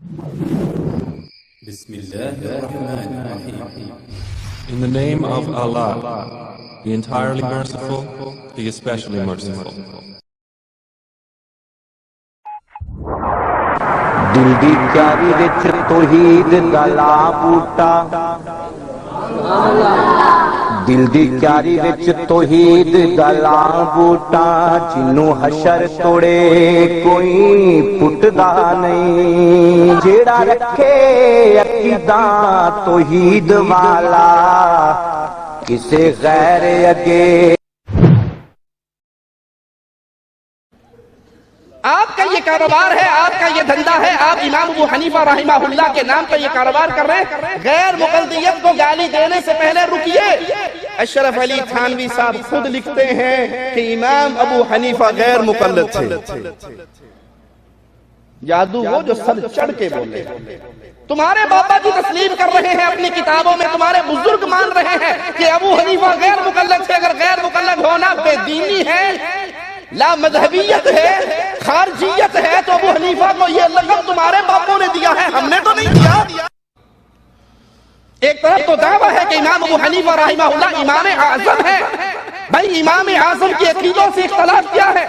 In the name of Allah, the entirely merciful, the especially merciful. دل دی کیاری وچ توحید دا لا بوٹا دل دی کیاری وچ توحید دا لا بوٹا جنوں حشر توڑے کوئی پٹدا نہیں جیڑا رکھے عقیدہ توحید والا کسے غیر اگے آپ کا یہ کاروبار ہے، آپ کا یہ دھندا ہے، آپ امام ابو حنیفہ رحمہ اللہ کے نام پر یہ کاروبار کر رہے ہیں، غیر مقلدیت کو گالی دینے سے پہلے رکیے۔ اشرف علی تھانوی صاحب خود لکھتے ہیں کہ امام ابو حنیفہ غیر مقلد تھے۔ جادو وہ جو سر چڑھ کے بولے، تمہارے بابا جی تسلیم کر رہے ہیں اپنی کتابوں میں، تمہارے بزرگ مان رہے ہیں کہ ابو حنیفہ غیر مقلد تھے۔ اگر غیر مقلد ہونا بے دینی ہے، لا مذہبیت ہے، خارجیت ہے، تو ابو حنیفہ کو یہ لقب تمہارے باپوں نے دیا ہے، ہم نے تو نہیں دیا۔ ایک طرف تو دعویٰ ہے کہ امام ابو حنیفہ رحمہ اللہ امام اعظم ہے، بھائی امام اعظم کی عقیدوں سے اختلاف کیا ہے؟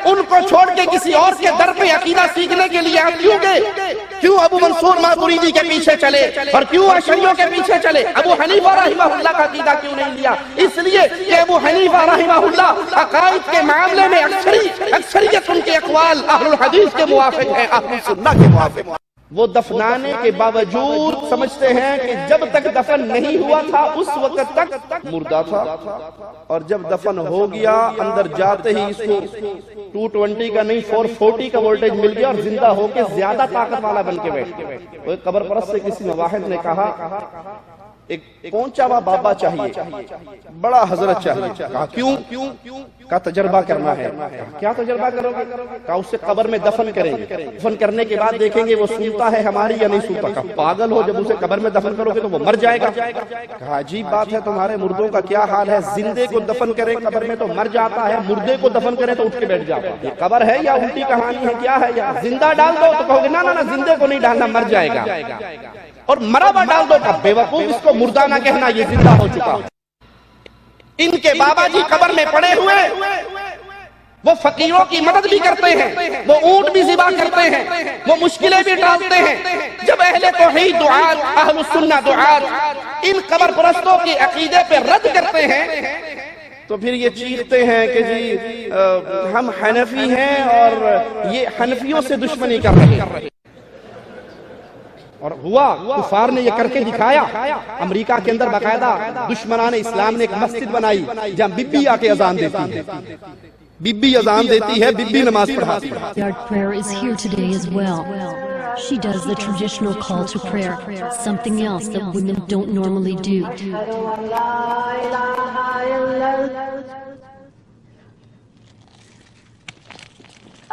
ان کو چھوڑ کے کسی اور کے در پہ عقیدہ سیکھنے کے لیے آپ کیوں گئے؟ کیوں ابو منصور ماتوریدی کے پیچھے چلے اور کیوں اشعریوں کے پیچھے چلے؟ ابو حنیفہ رحمہ اللہ کا عقیدہ کیوں نہیں لیا؟ اس لیے کہ ابو حنیفہ رحمہ اللہ عقائد کے معاملے میں اکثریت ان کے اقوال اہل الحدیث کے موافق ہیں، اہل سنت کے موافق ہیں۔ وہ دفنانے کے باوجود سمجھتے ہیں کہ جب تک دفن نہیں ہوا تھا اس وقت تک مردہ تھا، اور جب دفن ہو گیا اندر جاتے ہی اس کو 220 کا نہیں 440 کا وولٹیج مل گیا اور زندہ ہو کے زیادہ طاقت والا بن کے بیٹھ گئے۔ وہ قبر پرست سے کسی مواحد نے کہا ایک پہنچا ہوا بابا چاہیے، بڑا حضرت چاہیے۔ کہا کیوں؟ کہا تجربہ کرنا ہے۔ کیا تجربہ کرو گے؟ کہا اس سے قبر میں دفن کریں گے، دفن کرنے کے بعد دیکھیں گے وہ سنتا ہے ہماری یا نہیں سنتا۔ کہا پاگل ہو، جب اسے قبر میں دفن کرو گے تو وہ مر جائے گا۔ کہا عجیب بات ہے، تمہارے مردوں کا کیا حال ہے، زندے کو دفن کریں قبر میں تو مر جاتا ہے، مردے کو دفن کریں تو اٹھ کے بیٹھ جاتا ہے۔ یہ قبر ہے یا الٹی کہانی ہے، کیا ہے؟ یا زندہ ڈال دو تو کہو گے نا نا نا زندے کو نہیں ڈالنا، مر جائے گا، اور مرا ہوا ڈال دو کا بیوقوف اس کو مردہ نہ کہنا، یہ زندہ ہو چکا۔ ان کے بابا جی قبر میں پڑے ہوئے وہ فقیروں کی مدد بھی کرتے ہیں، وہ اونٹ بھی ذبح کرتے ہیں، وہ مشکلیں بھی ٹالتے ہیں۔ جب اہل توحید دعات، اہل السنہ دعات ان قبر پرستوں کے عقیدے پہ رد کرتے ہیں تو پھر یہ چیختے ہیں کہ جی ہم حنفی ہیں اور یہ حنفیوں سے دشمنی کر رہے ہیں۔ اور ہوا کفار نے یہ کر کے دکھایا۔ امریکہ کے اندر باقاعدہ دشمنان اسلام نے ایک مسجد بنائی جہاں بی بی آ کے اذان دیتی ہے، بی بی اذان دیتی ہے، بی بی نماز پڑھاتی ہے۔ Yard prayer is here today as well. She does the traditional call to prayer, something else that women don't normally do.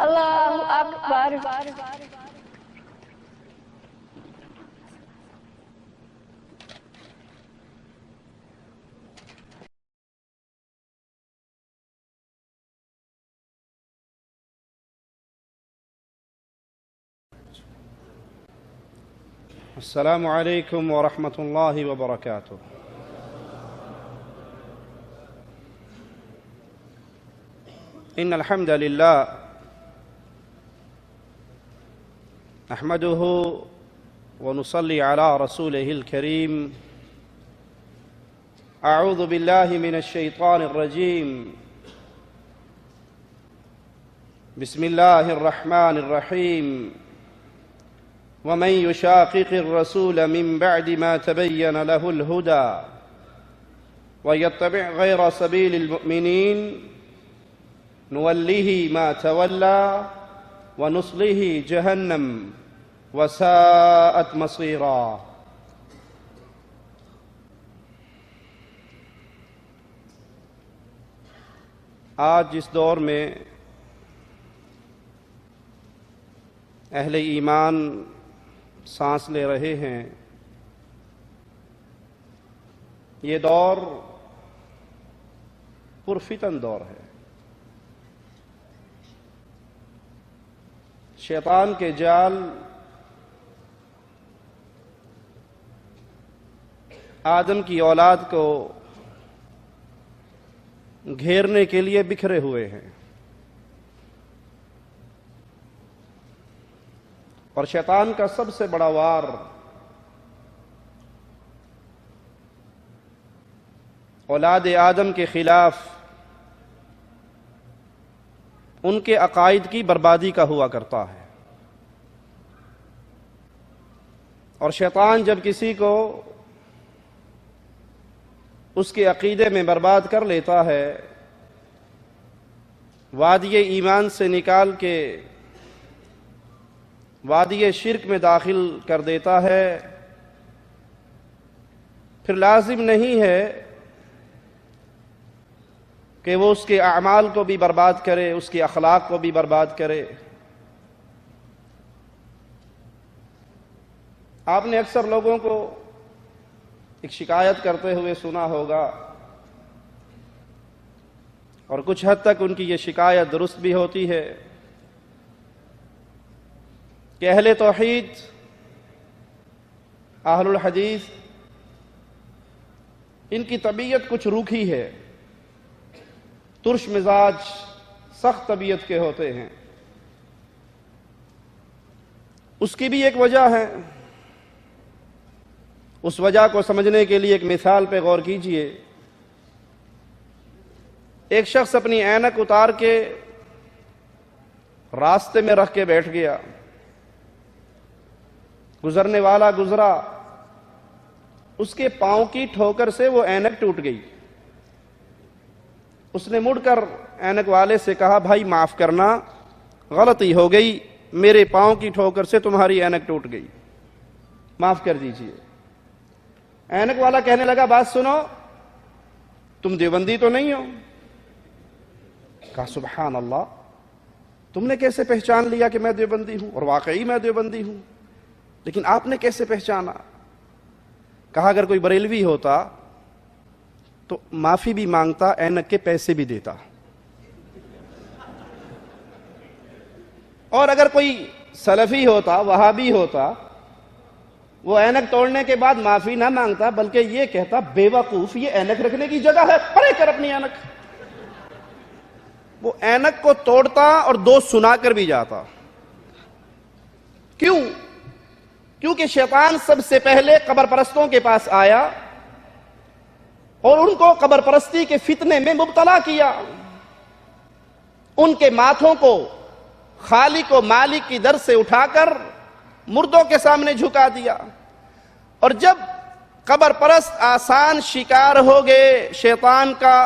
Allahu Akbar. السلام علیکم ورحمۃ اللہ وبرکاتہ۔ ان الحمد للہ نحمده ونصلي على رسوله الكريم۔ اعوذ باللہ من الشیطان الرجیم، بسم اللہ الرحمن الرحیم۔ ومن يشاقق الرسول من بعد ما تبين له الهدى ويتبع غير سبيل المؤمنين نوله ما تولى ونصله جهنم وساءت مصيرا۔ آج اس دور میں اہل ایمان سانس لے رہے ہیں، یہ دور پرفتن دور ہے۔ شیطان کے جال آدم کی اولاد کو گھیرنے کے لیے بکھرے ہوئے ہیں، اور شیطان کا سب سے بڑا وار اولاد آدم کے خلاف ان کے عقائد کی بربادی کا ہوا کرتا ہے۔ اور شیطان جب کسی کو اس کے عقیدے میں برباد کر لیتا ہے، وادی ایمان سے نکال کے وادی شرک میں داخل کر دیتا ہے، پھر لازم نہیں ہے کہ وہ اس کے اعمال کو بھی برباد کرے، اس کے اخلاق کو بھی برباد کرے۔ آپ نے اکثر لوگوں کو ایک شکایت کرتے ہوئے سنا ہوگا، اور کچھ حد تک ان کی یہ شکایت درست بھی ہوتی ہے، کہ اہل توحید، اہل الحدیث، ان کی طبیعت کچھ روکھی ہے، ترش مزاج، سخت طبیعت کے ہوتے ہیں۔ اس کی بھی ایک وجہ ہے، اس وجہ کو سمجھنے کے لیے ایک مثال پہ غور کیجئے۔ ایک شخص اپنی اینک اتار کے راستے میں رکھ کے بیٹھ گیا، گزرنے والا گزرا، اس کے پاؤں کی ٹھوکر سے وہ اینک ٹوٹ گئی۔ اس نے مڑ کر اینک والے سے کہا، بھائی معاف کرنا، غلطی ہو گئی، میرے پاؤں کی ٹھوکر سے تمہاری اینک ٹوٹ گئی، معاف کر دیجئے۔ اینک والا کہنے لگا، بات سنو، تم دیوبندی تو نہیں ہو؟ کہا سبحان اللہ، تم نے کیسے پہچان لیا کہ میں دیوبندی ہوں؟ اور واقعی میں دیوبندی ہوں، لیکن آپ نے کیسے پہچانا؟ کہا اگر کوئی بریلوی ہوتا تو معافی بھی مانگتا، اینک کے پیسے بھی دیتا، اور اگر کوئی سلفی ہوتا، وہابی ہوتا، وہ اینک توڑنے کے بعد معافی نہ مانگتا، بلکہ یہ کہتا، بے وقوف، یہ اینک رکھنے کی جگہ ہے، پڑے کر اپنی اینک۔ وہ اینک کو توڑتا اور دو سنا کر بھی جاتا۔ کیوں؟ کیونکہ شیطان سب سے پہلے قبر پرستوں کے پاس آیا اور ان کو قبر پرستی کے فتنے میں مبتلا کیا، ان کے ماتھوں کو خالق و مالک کی در سے اٹھا کر مردوں کے سامنے جھکا دیا۔ اور جب قبر پرست آسان شکار ہو گئے شیطان کا،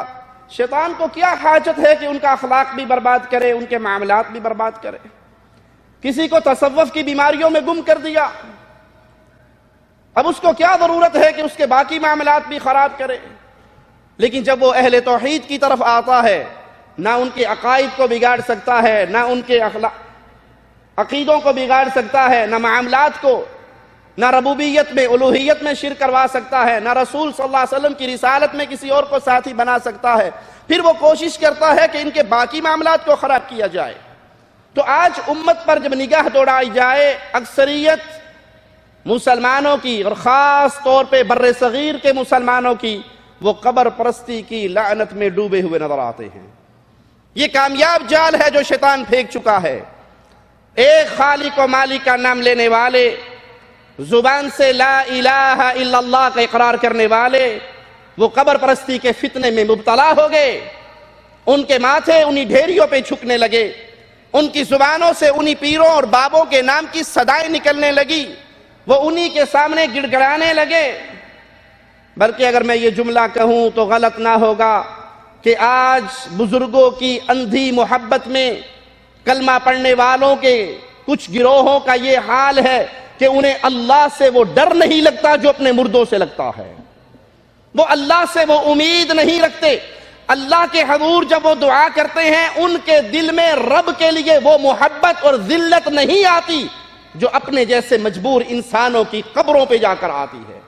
شیطان کو کیا حاجت ہے کہ ان کا اخلاق بھی برباد کرے، ان کے معاملات بھی برباد کرے؟ کسی کو تصوف کی بیماریوں میں گم کر دیا، اب اس کو کیا ضرورت ہے کہ اس کے باقی معاملات بھی خراب کرے؟ لیکن جب وہ اہل توحید کی طرف آتا ہے، نہ ان کے عقائد کو بگاڑ سکتا ہے، نہ ان کے عقیدوں کو بگاڑ سکتا ہے، نہ معاملات کو، نہ ربوبیت میں الوہیت میں شرک کروا سکتا ہے، نہ رسول صلی اللہ علیہ وسلم کی رسالت میں کسی اور کو ساتھی بنا سکتا ہے، پھر وہ کوشش کرتا ہے کہ ان کے باقی معاملات کو خراب کیا جائے۔ تو آج امت پر جب نگاہ دوڑائی جائے، اکثریت مسلمانوں کی اور خاص طور پہ بر صغیر کے مسلمانوں کی، وہ قبر پرستی کی لعنت میں ڈوبے ہوئے نظر آتے ہیں۔ یہ کامیاب جال ہے جو شیطان پھینک چکا ہے۔ ایک خالق و مالک کا نام لینے والے، زبان سے لا الہ الا اللہ کا اقرار کرنے والے، وہ قبر پرستی کے فتنے میں مبتلا ہو گئے، ان کے ماتھے انہی ڈھیریوں پہ جھکنے لگے، ان کی زبانوں سے انہی پیروں اور بابوں کے نام کی صدائیں نکلنے لگی، وہ انہی کے سامنے گڑ گڑانے لگے۔ بلکہ اگر میں یہ جملہ کہوں تو غلط نہ ہوگا کہ آج بزرگوں کی اندھی محبت میں کلمہ پڑھنے والوں کے کچھ گروہوں کا یہ حال ہے کہ انہیں اللہ سے وہ ڈر نہیں لگتا جو اپنے مردوں سے لگتا ہے، وہ اللہ سے وہ امید نہیں رکھتے۔ اللہ کے حضور جب وہ دعا کرتے ہیں، ان کے دل میں رب کے لیے وہ محبت اور ذلت نہیں آتی جو اپنے جیسے مجبور انسانوں کی قبروں پہ جا کر آتی ہے۔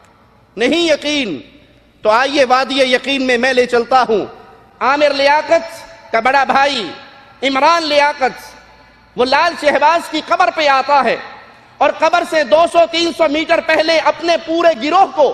نہیں یقین تو آئیے وادی یقین میں میں لے چلتا ہوں۔ عامر لیاقت کا بڑا بھائی عمران لیاقت، وہ لال شہباز کی قبر پہ آتا ہے اور قبر سے 200-300 میٹر پہلے اپنے پورے گروہ کو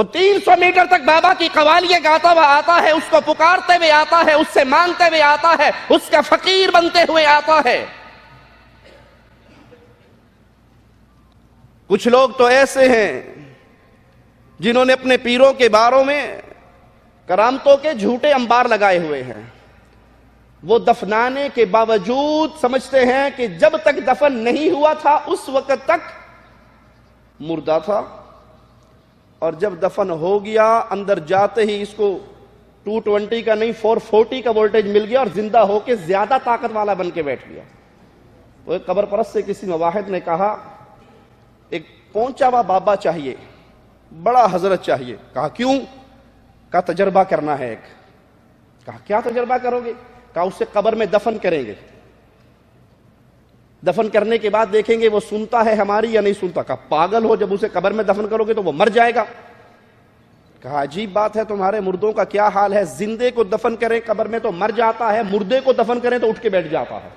وہ 300 میٹر تک بابا کی قوالیاں گاتا ہوا آتا ہے، اس کو پکارتے ہوئے آتا ہے، اس سے مانگتے ہوئے آتا ہے، اس کا فقیر بنتے ہوئے آتا ہے۔ کچھ لوگ تو ایسے ہیں جنہوں نے اپنے پیروں کے باروں میں کرامتوں کے جھوٹے انبار لگائے ہوئے ہیں۔ وہ دفنانے کے باوجود سمجھتے ہیں کہ جب تک دفن نہیں ہوا تھا اس وقت تک مردہ تھا، اور جب دفن ہو گیا اندر جاتے ہی اس کو 220 کا نہیں 440 کا وولٹیج مل گیا اور زندہ ہو کے زیادہ طاقت والا بن کے بیٹھ گیا۔ وہ ایک قبر پرست سے کسی مواحد نے کہا ایک پہنچا ہوا بابا چاہیے، بڑا حضرت چاہیے۔ کہا کیوں؟ کہا تجربہ کرنا ہے ایک۔ کہا کیا تجربہ کرو گے؟ کہا اسے قبر میں دفن کریں گے، دفن کرنے کے بعد دیکھیں گے وہ سنتا ہے ہماری یا نہیں سنتا۔ کہا پاگل ہو، جب اسے قبر میں دفن کرو گے تو وہ مر جائے گا۔ کہا عجیب بات ہے، تمہارے مردوں کا کیا حال ہے، زندے کو دفن کریں قبر میں تو مر جاتا ہے، مردے کو دفن کریں تو اٹھ کے بیٹھ جاتا ہے۔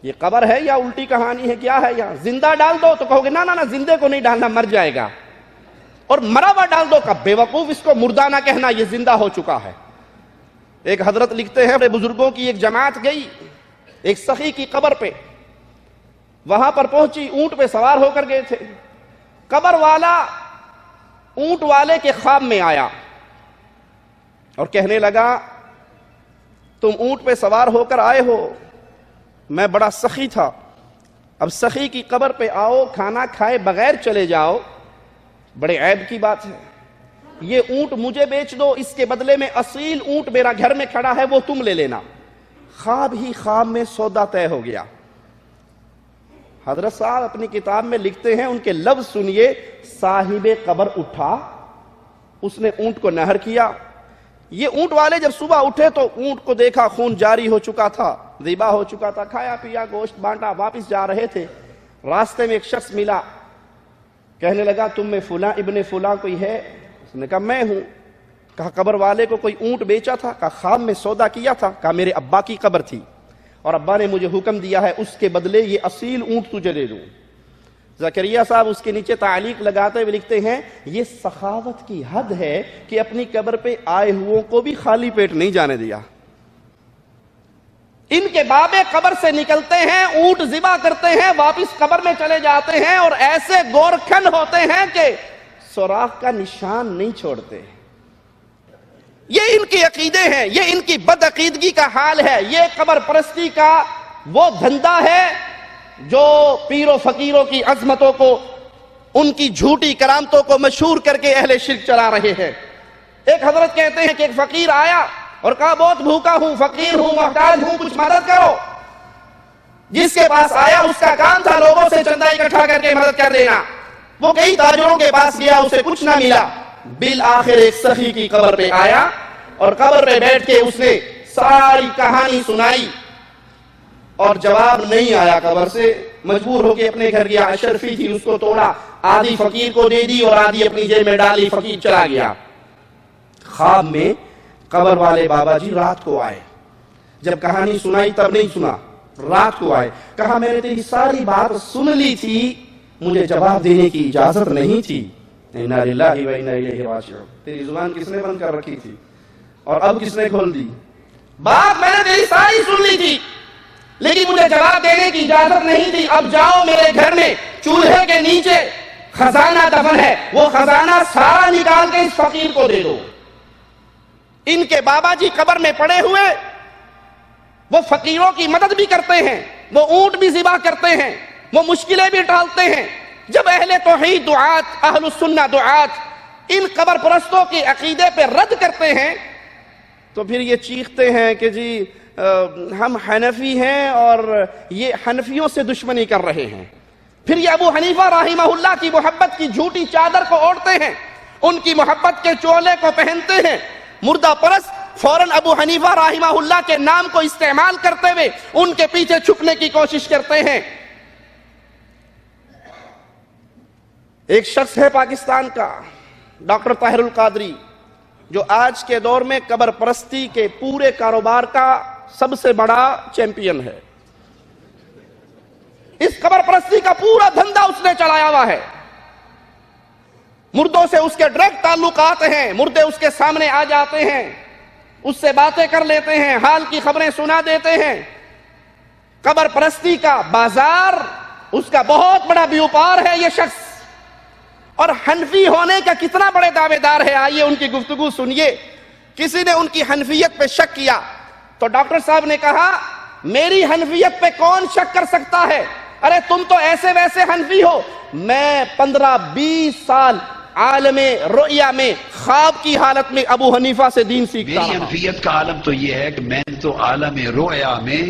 یہ قبر ہے یا الٹی کہانی ہے، کیا ہے یہاں؟ زندہ ڈال دو تو کہو گے نا نا نا زندے کو نہیں ڈالنا، مر جائے گا، اور مرا ہوا ڈال دو۔ کا بے وقوف، اس کو مردہ نہ کہنا، یہ زندہ ہو چکا ہے۔ ایک حضرت لکھتے ہیں، بزرگوں کی ایک جماعت گئی ایک سخی کی قبر پہ، وہاں پر پہنچی، اونٹ پہ سوار ہو کر گئے تھے۔ قبر والا اونٹ والے کے خواب میں آیا اور کہنے لگا تم اونٹ پہ سوار ہو کر آئے ہو، میں بڑا سخی تھا، اب سخی کی قبر پہ آؤ، کھانا کھائے بغیر چلے جاؤ، بڑے عیب کی بات ہے۔ یہ اونٹ مجھے بیچ دو، اس کے بدلے میں اصیل اونٹ میرا گھر میں کھڑا ہے وہ تم لے لینا۔ خواب ہی خواب میں سودا طے ہو گیا۔ حضرت صاحب اپنی کتاب میں لکھتے ہیں، ان کے لفظ سنیے، صاحب قبر اٹھا، اس نے اونٹ کو نہر کیا۔ یہ اونٹ والے جب صبح اٹھے تو اونٹ کو دیکھا خون جاری ہو چکا تھا، ذبح ہو چکا تھا، کھایا پیا، گوشت بانٹا، واپس جا رہے تھے۔ راستے میں ایک شخص ملا، کہنے لگا تم میں فلاں ابن فلاں کوئی ہے؟ اس نے کہا میں ہوں۔ کہا قبر والے کو کوئی اونٹ بیچا تھا؟ کہا خواب میں سودا کیا تھا۔ کہا میرے ابا کی قبر تھی اور ابا نے مجھے حکم دیا ہے اس کے بدلے یہ اصیل اونٹ تجھے دے دوں۔ زکریا صاحب اس کے نیچے تعلیق لگاتے ہوئے لکھتے ہیں، یہ سخاوت کی حد ہے کہ اپنی قبر پہ آئے ہوئوں کو بھی خالی پیٹ نہیں جانے دیا۔ ان کے بابے قبر سے نکلتے ہیں، اونٹ ذبح کرتے ہیں، واپس قبر میں چلے جاتے ہیں، اور ایسے گورکھن ہوتے ہیں کہ سوراخ کا نشان نہیں چھوڑتے۔ یہ ان کے عقیدے ہیں، یہ ان کی بدعقیدگی کا حال ہے۔ یہ قبر پرستی کا وہ دھندا ہے جو پیر و فقیروں کی عظمتوں کو، ان کی جھوٹی کرامتوں کو مشہور کر کے اہل شرک چلا رہے ہیں۔ ایک حضرت کہتے ہیں کہ ایک فقیر آیا اور کہا بہت بھوکا ہوں، فقیر ہوں، محتاج ہوں، کچھ مدد کرو۔ جس کے پاس آیا اس کا کام تھا لوگوں سے چندہ اکٹھا کر کے مدد کر دینا۔ وہ کئی تاجروں کے پاس گیا، اسے کچھ نہ ملا۔ بالآخر ایک سخی کی قبر پہ آیا اور قبر پہ بیٹھ کے اس نے ساری کہانی سنائی اور جواب نہیں آیا قبر سے۔ مجبور ہو کے اپنے گھر گیا، اشرفی تھی اس کو توڑا، آدھی فقیر کو دے دی اور آدھی اپنی جیب میں ڈالی، فقیر چلا گیا۔ خواب میں قبر والے بابا جی رات کو آئے، جب کہانی سنائی تب نہیں سنا، رات کو آئے، کہا میں نے تیری ساری بات سن لی تھی، مجھے جواب دینے کی اجازت نہیں تھی۔ انا للہ و انا الیہ راجعون۔ تیری زبان کس نے بند کر رکھی تھی اور اب کس نے کھول دی؟ بات میں نے تیری ساری سن لی تھی لیکن مجھے جواب دینے کی اجازت نہیں تھی۔ اب جاؤ میرے گھر میں چولہے کے نیچے خزانہ دفن ہے، وہ خزانہ سارا نکال کے اس فقیر کو دے دو۔ ان کے بابا جی قبر میں پڑے ہوئے وہ فقیروں کی مدد بھی کرتے ہیں، وہ اونٹ بھی ذبح کرتے ہیں، وہ مشکلیں بھی ٹالتے ہیں۔ جب اہل توحید دعات، اہل السنہ دعات ان قبر پرستوں کے عقیدے پہ رد کرتے ہیں تو پھر یہ چیختے ہیں کہ جی ہم حنفی ہیں اور یہ حنفیوں سے دشمنی کر رہے ہیں۔ پھر یہ ابو حنیفہ رحمہ اللہ کی محبت کی جھوٹی چادر کو اوڑھتے ہیں، ان کی محبت کے چولے کو پہنتے ہیں۔ مردہ پرست فوراً ابو حنیفہ رحمہ اللہ کے نام کو استعمال کرتے ہوئے ان کے پیچھے چھپنے کی کوشش کرتے ہیں۔ ایک شخص ہے پاکستان کا ڈاکٹر طاہر القادری، جو آج کے دور میں قبر پرستی کے پورے کاروبار کا سب سے بڑا چیمپئن ہے۔ اس قبر پرستی کا پورا دھندا اس نے چلایا ہوا ہے۔ مردوں سے اس کے ڈائریکٹ تعلقات ہیں، مردے اس کے سامنے آ جاتے ہیں، اس سے باتیں کر لیتے ہیں، حال کی خبریں سنا دیتے ہیں۔ قبر پرستی کا بازار اس کا بہت بڑا بیوپار ہے یہ شخص، اور حنفی ہونے کا کتنا بڑے دعوے دار ہے۔ آئیے ان کی گفتگو سنیے۔ کسی نے ان کی حنفیت پہ شک کیا تو ڈاکٹر صاحب نے کہا میری حنفیت پہ کون شک کر سکتا ہے؟ ارے تم تو ایسے ویسے حنفی ہو، میں 15-20 سال عالم رؤیا میں خواب کی حالت میں ابو حنیفہ سے دین سیکھتا رہا۔ میری حنفیت کا عالم تو یہ ہے کہ میں تو عالم رؤیا میں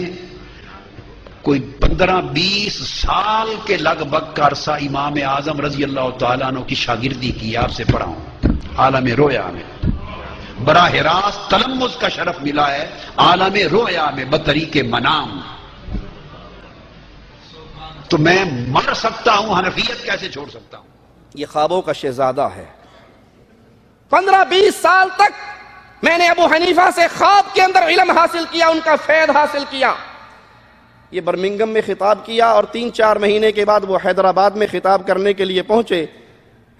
کوئی 15-20 سال کے لگ بھگ کا عرصہ امام اعظم رضی اللہ تعالیٰ عنہ کی شاگردی کی، آپ سے پڑھا ہوں عالم رؤیا میں۔ براہ راست تلمذ کا شرف ملا ہے عالم رؤیا میں بطریق منام۔ تو میں مر سکتا ہوں، حنفیت کیسے چھوڑ سکتا ہوں؟ یہ خوابوں کا شہزادہ ہے۔ 15-20 سال تک میں نے ابو حنیفہ سے خواب کے اندر علم حاصل کیا، ان کا فیض حاصل کیا۔ یہ برمنگم میں خطاب کیا اور 3-4 مہینے کے بعد وہ حیدرآباد میں خطاب کرنے کے لیے پہنچے۔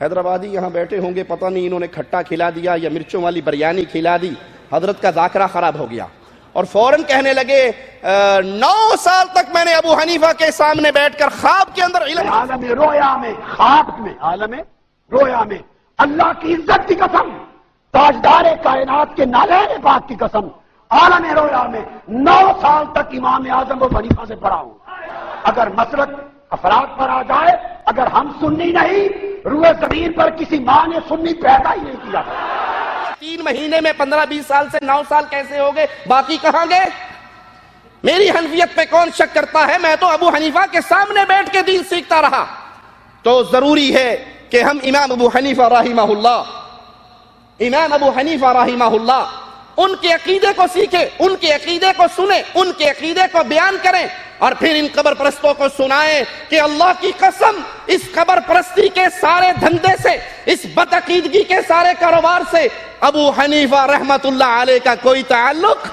حیدرآبادی یہاں بیٹھے ہوں گے، پتہ نہیں انہوں نے کھٹا کھلا دیا یا مرچوں والی بریانی کھلا دی، حضرت کا ذاکرہ خراب ہو گیا اور فوراً کہنے لگے 9 سال تک میں نے ابو حنیفہ کے سامنے بیٹھ کر خواب کے اندر علم عالم رویا میں، خواب میں، عالم رویا میں اللہ کی عزت کی قسم، تاجدار کائنات کے نالین پاک کی قسم، عالم رویا میں 9 سال تک امام اعظم ابو حنیفہ سے پڑھا ہوں۔ اگر مسلک افراد پر آ جائے، اگر ہم سنی نہیں، روئے زمین پر کسی ماں نے سنی پیدا ہی نہیں کیا۔ 3 مہینے میں 15-20 سال سے 9 سال کیسے ہو گئے؟ باقی کہاں گئے؟ میری حنفیت پہ کون شک کرتا ہے؟ میں تو ابو حنیفہ کے سامنے بیٹھ کے دین سیکھتا رہا۔ تو ضروری ہے کہ ہم امام ابو حنیفہ رحمہ اللہ ان کے عقیدے کو سیکھیں، ان کے عقیدے کو سنیں، ان کے عقیدے کو بیان کریں، اور پھر ان قبر پرستوں کو سنائیں کہ اللہ کی قسم اس قبر پرستی کے سارے دھندے سے، اس بدعقیدگی کے سارے کاروبار سے ابو حنیفہ رحمت اللہ علیہ کا کوئی تعلق۔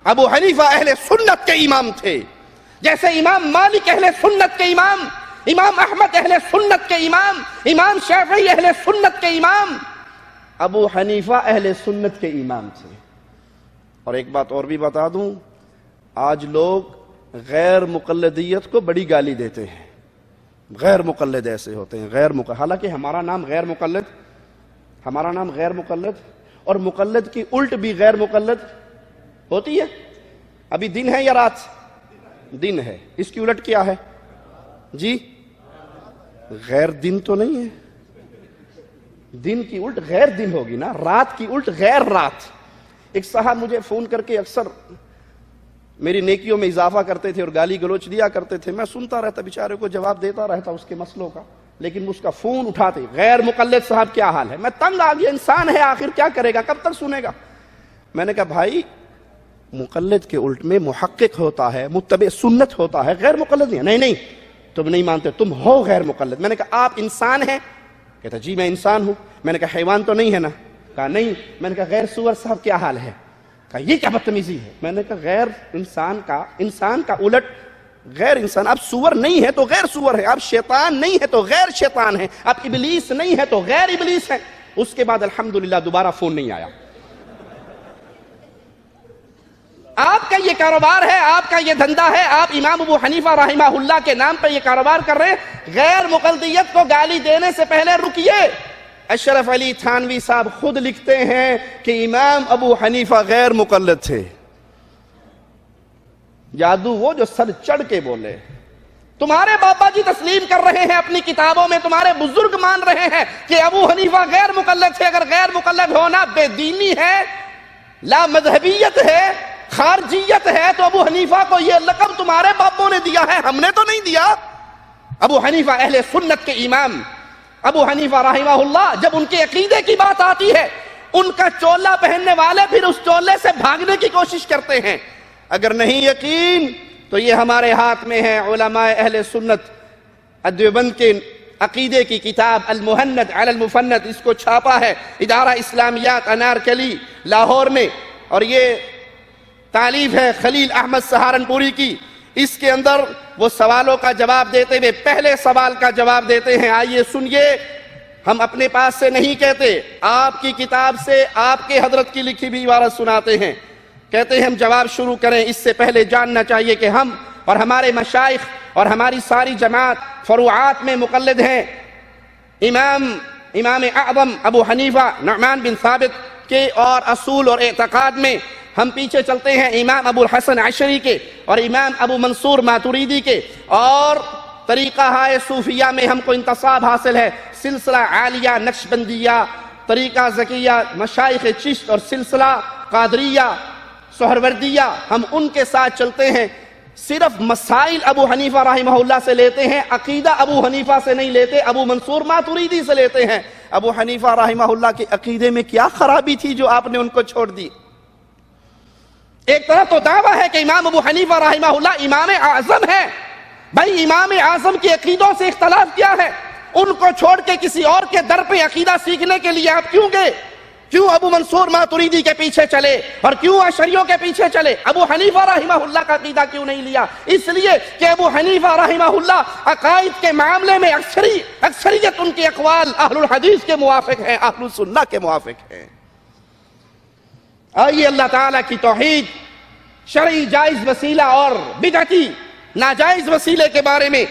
ابو حنیفہ اہل سنت کے امام تھے، جیسے امام مالک اہل سنت کے امام، امام احمد اہل سنت کے امام، امام شافعی اہل سنت کے امام، ابو حنیفہ اہل سنت کے امام تھے۔ اور ایک بات اور بھی بتا دوں، آج لوگ غیر مقلدیت کو بڑی گالی دیتے ہیں، غیر مقلد ایسے ہوتے ہیں، غیر مقلد، حالانکہ ہمارا نام غیر مقلد، ہمارا نام غیر مقلد، اور مقلد کی الٹ بھی غیر مقلد ہوتی ہے۔ ابھی دن ہے یا رات؟ دن ہے، اس کی الٹ کیا ہے جی؟ غیر دن تو نہیں ہے، دن کی الٹ غیر دن ہوگی نا، رات کی الٹ غیر رات۔ ایک صاحب مجھے فون کر کے اکثر میری نیکیوں میں اضافہ کرتے تھے اور گالی گلوچ دیا کرتے تھے، میں سنتا رہتا، بیچارے کو جواب دیتا رہتا اس کے مسئلوں کا، لیکن اس کا فون اٹھاتے غیر مقلد صاحب کیا حال ہے؟ میں تنگ آ گیا، انسان ہے آخر کیا کرے گا، کب تک سنے گا؟ میں نے کہا بھائی مقلد کے الٹ میں محقق ہوتا ہے، متبع سنت ہوتا ہے، غیر مقلد نہیں۔ نہیں تم نہیں مانتے، تم ہو غیر مقلد۔ میں نے کہا آپ انسان ہیں؟ کہتا جی میں انسان ہوں۔ میں نے کہا حیوان تو نہیں ہے نا؟ کہا نہیں۔ میں نے کہا غیر سور صاحب کیا حال ہے؟ کہا یہ کیا بدتمیزی ہے؟ میں نے کہا غیر انسان کا الٹ غیر انسان، اب سور نہیں ہے تو غیر سور ہے، اب شیطان نہیں ہے تو غیر شیطان ہے، اب ابلیس نہیں ہے تو غیر ابلیس ہے۔ اس کے بعد الحمدللہ دوبارہ فون نہیں آیا۔ آپ کا یہ کاروبار ہے، آپ کا یہ دھندا ہے، آپ امام ابو حنیفہ رحمہ اللہ کے نام پہ یہ کاروبار کر رہے ہیں۔ غیر مقلدیت کو گالی دینے سے پہلے رکیے۔ اشرف علی تھانوی صاحب خود لکھتے ہیں کہ امام ابو حنیفہ غیر مقلد تھے۔ جادو وہ جو سر چڑھ کے بولے۔ تمہارے بابا جی تسلیم کر رہے ہیں اپنی کتابوں میں، تمہارے بزرگ مان رہے ہیں کہ ابو حنیفہ غیر مقلد تھے۔ اگر غیر مقلد ہونا بے دینی ہے، لا مذہبیت ہے، خارجیت ہے، تو ابو حنیفہ کو یہ لقب تمہارے باپوں نے دیا ہے، ہم نے تو نہیں دیا۔ ابو حنیفہ اہل سنت کے امام، ابو حنیفہ رحمہ اللہ، جب ان کے عقیدے کی بات آتی ہے، ان کا چولا پہننے والے پھر اس چولے سے بھاگنے کی کوشش کرتے ہیں۔ اگر نہیں یقین تو یہ ہمارے ہاتھ میں ہے علماء اہل سنت دیوبند کے عقیدے کی کتاب المہند علی المفند، اس کو چھاپا ہے ادارہ اسلامیات انارکلی لاہور میں، اور یہ تالیف ہے خلیل احمد سہارنپوری کی۔ اس کے اندر وہ سوالوں کا جواب دیتے ہوئے پہلے سوال کا جواب دیتے ہیں، آئیے سنیے۔ ہم اپنے پاس سے نہیں کہتے، آپ کی کتاب سے آپ کے حضرت کی لکھی بھی عبارت سناتے ہیں. کہتے ہیں ہم جواب شروع کریں اس سے پہلے جاننا چاہیے کہ ہم اور ہمارے مشائخ اور ہماری ساری جماعت فروعات میں مقلد ہیں امام اعظم ابو حنیفہ نعمان بن ثابت کے، اور اصول اور اعتقاد میں ہم پیچھے چلتے ہیں امام ابو الحسن عشری کے اور امام ابو منصور ماتوریدی کے، اور طریقہ ہائے صوفیہ میں ہم کو انتصاب حاصل ہے سلسلہ عالیہ نقشبندیہ، طریقہ زکیہ مشائخ چشت اور سلسلہ قادریہ سہروردیہ، ہم ان کے ساتھ چلتے ہیں. صرف مسائل ابو حنیفہ رحمہ اللہ سے لیتے ہیں، عقیدہ ابو حنیفہ سے نہیں لیتے، ابو منصور ماتوریدی سے لیتے ہیں. ابو حنیفہ رحمہ اللہ کے عقیدے میں کیا خرابی تھی جو آپ نے ان کو چھوڑ دی؟ ایک طرف تو دعویٰ ہے کہ امام ابو حنیفہ رحمہ اللہ امام اعظم ہے. بھائی امام اعظم کے عقیدوں سے اختلاف کیا ہے؟ ان کو چھوڑ کے کسی اور کے در پہ عقیدہ سیکھنے کے لیے آپ کیوں گئے؟ کیوں ابو منصور ماتوریدی کے پیچھے چلے اور کیوں اشعریوں کے پیچھے چلے؟ ابو حنیفہ رحمہ اللہ کا عقیدہ کیوں نہیں لیا؟ اس لیے کہ ابو حنیفہ رحمہ اللہ عقائد کے معاملے میں اکثریت ان کے اقوال اہل الحدیث کے موافق ہیں، اہل السنہ کے موافق ہیں. آئیے اللہ تعالیٰ کی توحید، شرعی جائز وسیلہ اور بدعتی ناجائز وسیلے کے بارے میں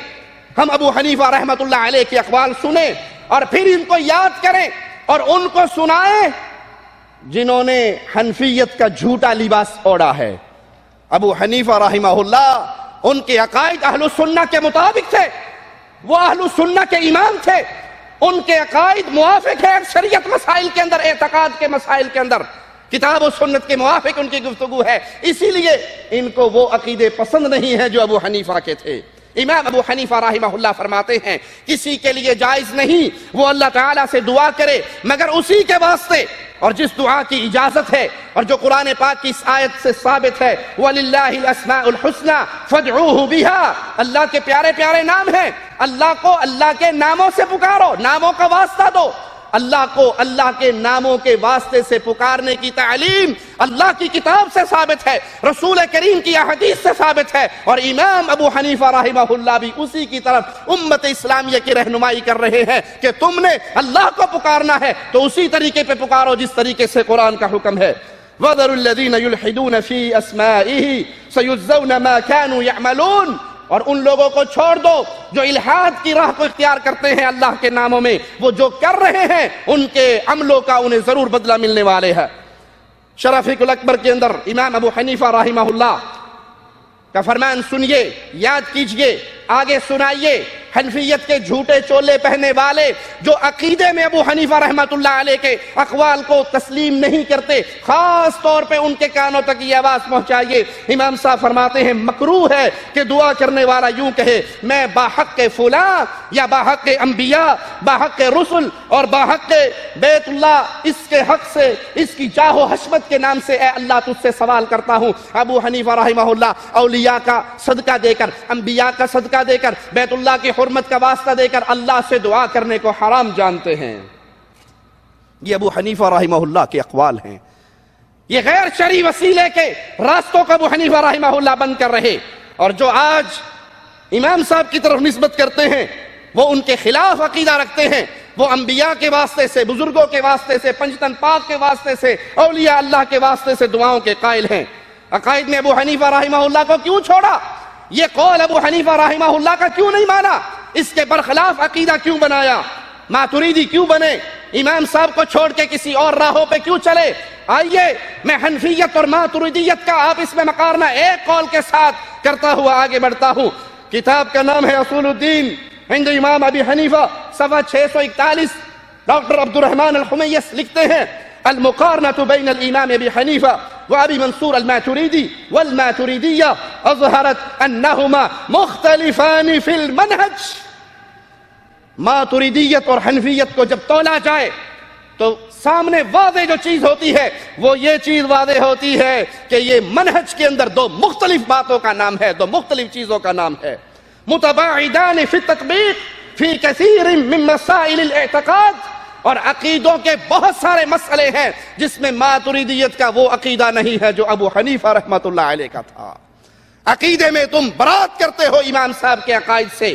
ہم ابو حنیفہ رحمۃ اللہ علیہ کے اقوال سنیں اور پھر ان کو یاد کریں اور ان کو سنائیں جنہوں نے حنفیت کا جھوٹا لباس اوڑھا ہے. ابو حنیفہ رحمہ اللہ ان کے عقائد اہل السنہ کے مطابق تھے، وہ اہل السنہ کے امام تھے، ان کے عقائد موافق ہے اکثریت مسائل کے اندر، اعتقاد کے مسائل کے اندر کتاب و سنت کے موافق ان کی گفتگو ہے. اسی لیے ان کو وہ عقیدے پسند نہیں ہیں جو ابو حنیفہ کے تھے. امام ابو حنیفہ رحمہ اللہ فرماتے ہیں کسی کے لیے جائز نہیں وہ اللہ تعالیٰ سے دعا کرے مگر اسی کے واسطے اور جس دعا کی اجازت ہے اور جو قرآن پاک کی اس آیت سے ثابت ہے وَلِلَّهِ الْأَسْمَاءُ الْحُسْنَى فَادْعُوهُ بِهَا، اللہ کے پیارے پیارے نام ہیں، اللہ کو اللہ کے ناموں سے پکارو، ناموں کا واسطہ دو. اللہ کو اللہ کے ناموں کے واسطے سے پکارنے کی تعلیم اللہ کی کتاب سے ثابت ہے، رسول کریم کی احادیث سے ثابت ہے، اور امام ابو حنیفہ رحمہ اللہ بھی اسی کی طرف امت اسلامیہ کی رہنمائی کر رہے ہیں کہ تم نے اللہ کو پکارنا ہے تو اسی طریقے پہ پکارو جس طریقے سے قرآن کا حکم ہے. وَذَرُوا الَّذِينَ يُلْحِدُونَ فِي أَسْمَائِهِ سَيُجْزَوْنَ مَا كَانُوا يَعْمَلُونَ، اور ان لوگوں کو چھوڑ دو جو الحاد کی راہ کو اختیار کرتے ہیں اللہ کے ناموں میں، وہ جو کر رہے ہیں ان کے عملوں کا انہیں ضرور بدلہ ملنے والے ہے. شرافیق الاکبر کے اندر امام ابو حنیفہ رحمہ اللہ کا فرمان سنیے، یاد کیجئے، آگے سنائیے. حنفیت کے جھوٹے چولے پہنے والے جو عقیدے میں ابو حنیفہ رحمۃ اللہ علیہ کے اقوال کو تسلیم نہیں کرتے، خاص طور پہ ان کے کانوں تک یہ آواز پہنچائیے. امام صاحب فرماتے ہیں مکروہ ہے کہ دعا کرنے والا یوں کہے میں باحق فلاں یا باحق انبیاء، باحق رسل اور باحق بیت اللہ، اس کے حق سے، اس کی جاہ و حشمت کے نام سے اے اللہ تجھ سے سوال کرتا ہوں. ابو حنیفہ رحمہ اللہ اولیاء کا صدقہ دے کر، انبیاء کا صدقہ دے کر، بیت اللہ کی حرمت کا واسطہ دے کر اللہ سے دعا کرنے کو حرام جانتے ہیں. یہ ابو حنیفہ رحمہ اللہ کے اقوال ہیں. یہ غیر شرعی وسیلے کے راستوں کو ابو حنیفہ رحمہ اللہ بند کر رہے، اور جو آج امام صاحب کی طرف نسبت کرتے ہیں وہ ان کے خلاف عقیدہ رکھتے ہیں. وہ انبیاء کے واسطے سے، بزرگوں کے واسطے سے، پنجتن پاک کے واسطے سے، اولیاء اللہ کے واسطے سے دعاؤں کے قائل ہیں. عقائد میں ابو حنیفہ رحمہ اللہ کو کیوں چھوڑا؟ یہ قول ابو حنیفہ رحمہ اللہ کا کیوں نہیں مانا؟ اس کے برخلاف عقیدہ کیوں بنایا؟ ماتوریدی کیوں بنے؟ امام صاحب کو چھوڑ کے کسی اور راہوں پہ کیوں چلے؟ آئیے میں حنفیت اور ماتوریدیت کا آپ اس میں مقارنہ ایک قول کے ساتھ کرتا ہوا آگے بڑھتا ہوں. کتاب کا نام ہے اصول الدین عند امام ابی حنیفہ، صفحہ 641. ڈاکٹر عبد الرحمن الحمیس لکھتے ہیں المقارنة بين الإمام أبي حنيفة وأبي منصور الماتريدي والماتريدية أظهرت أنهما مختلفان في المنهج. ماتریدیت اور حنفیت کو جب تولا جائے تو سامنے واضح جو چیز ہوتی ہے وہ یہ چیز واضح ہوتی ہے کہ یہ منہج کے اندر دو مختلف باتوں کا نام ہے، دو مختلف چیزوں کا نام ہے. متباعدان فی التطبیق فی کثیر من مسائل الاعتقاد، اور عقیدوں کے بہت سارے مسئلے ہیں جس میں ماتریدیت کا وہ عقیدہ نہیں ہے جو ابو حنیفہ رحمۃ اللہ علیہ کا تھا. عقیدے میں تم برات کرتے ہو امام صاحب کے عقائد سے،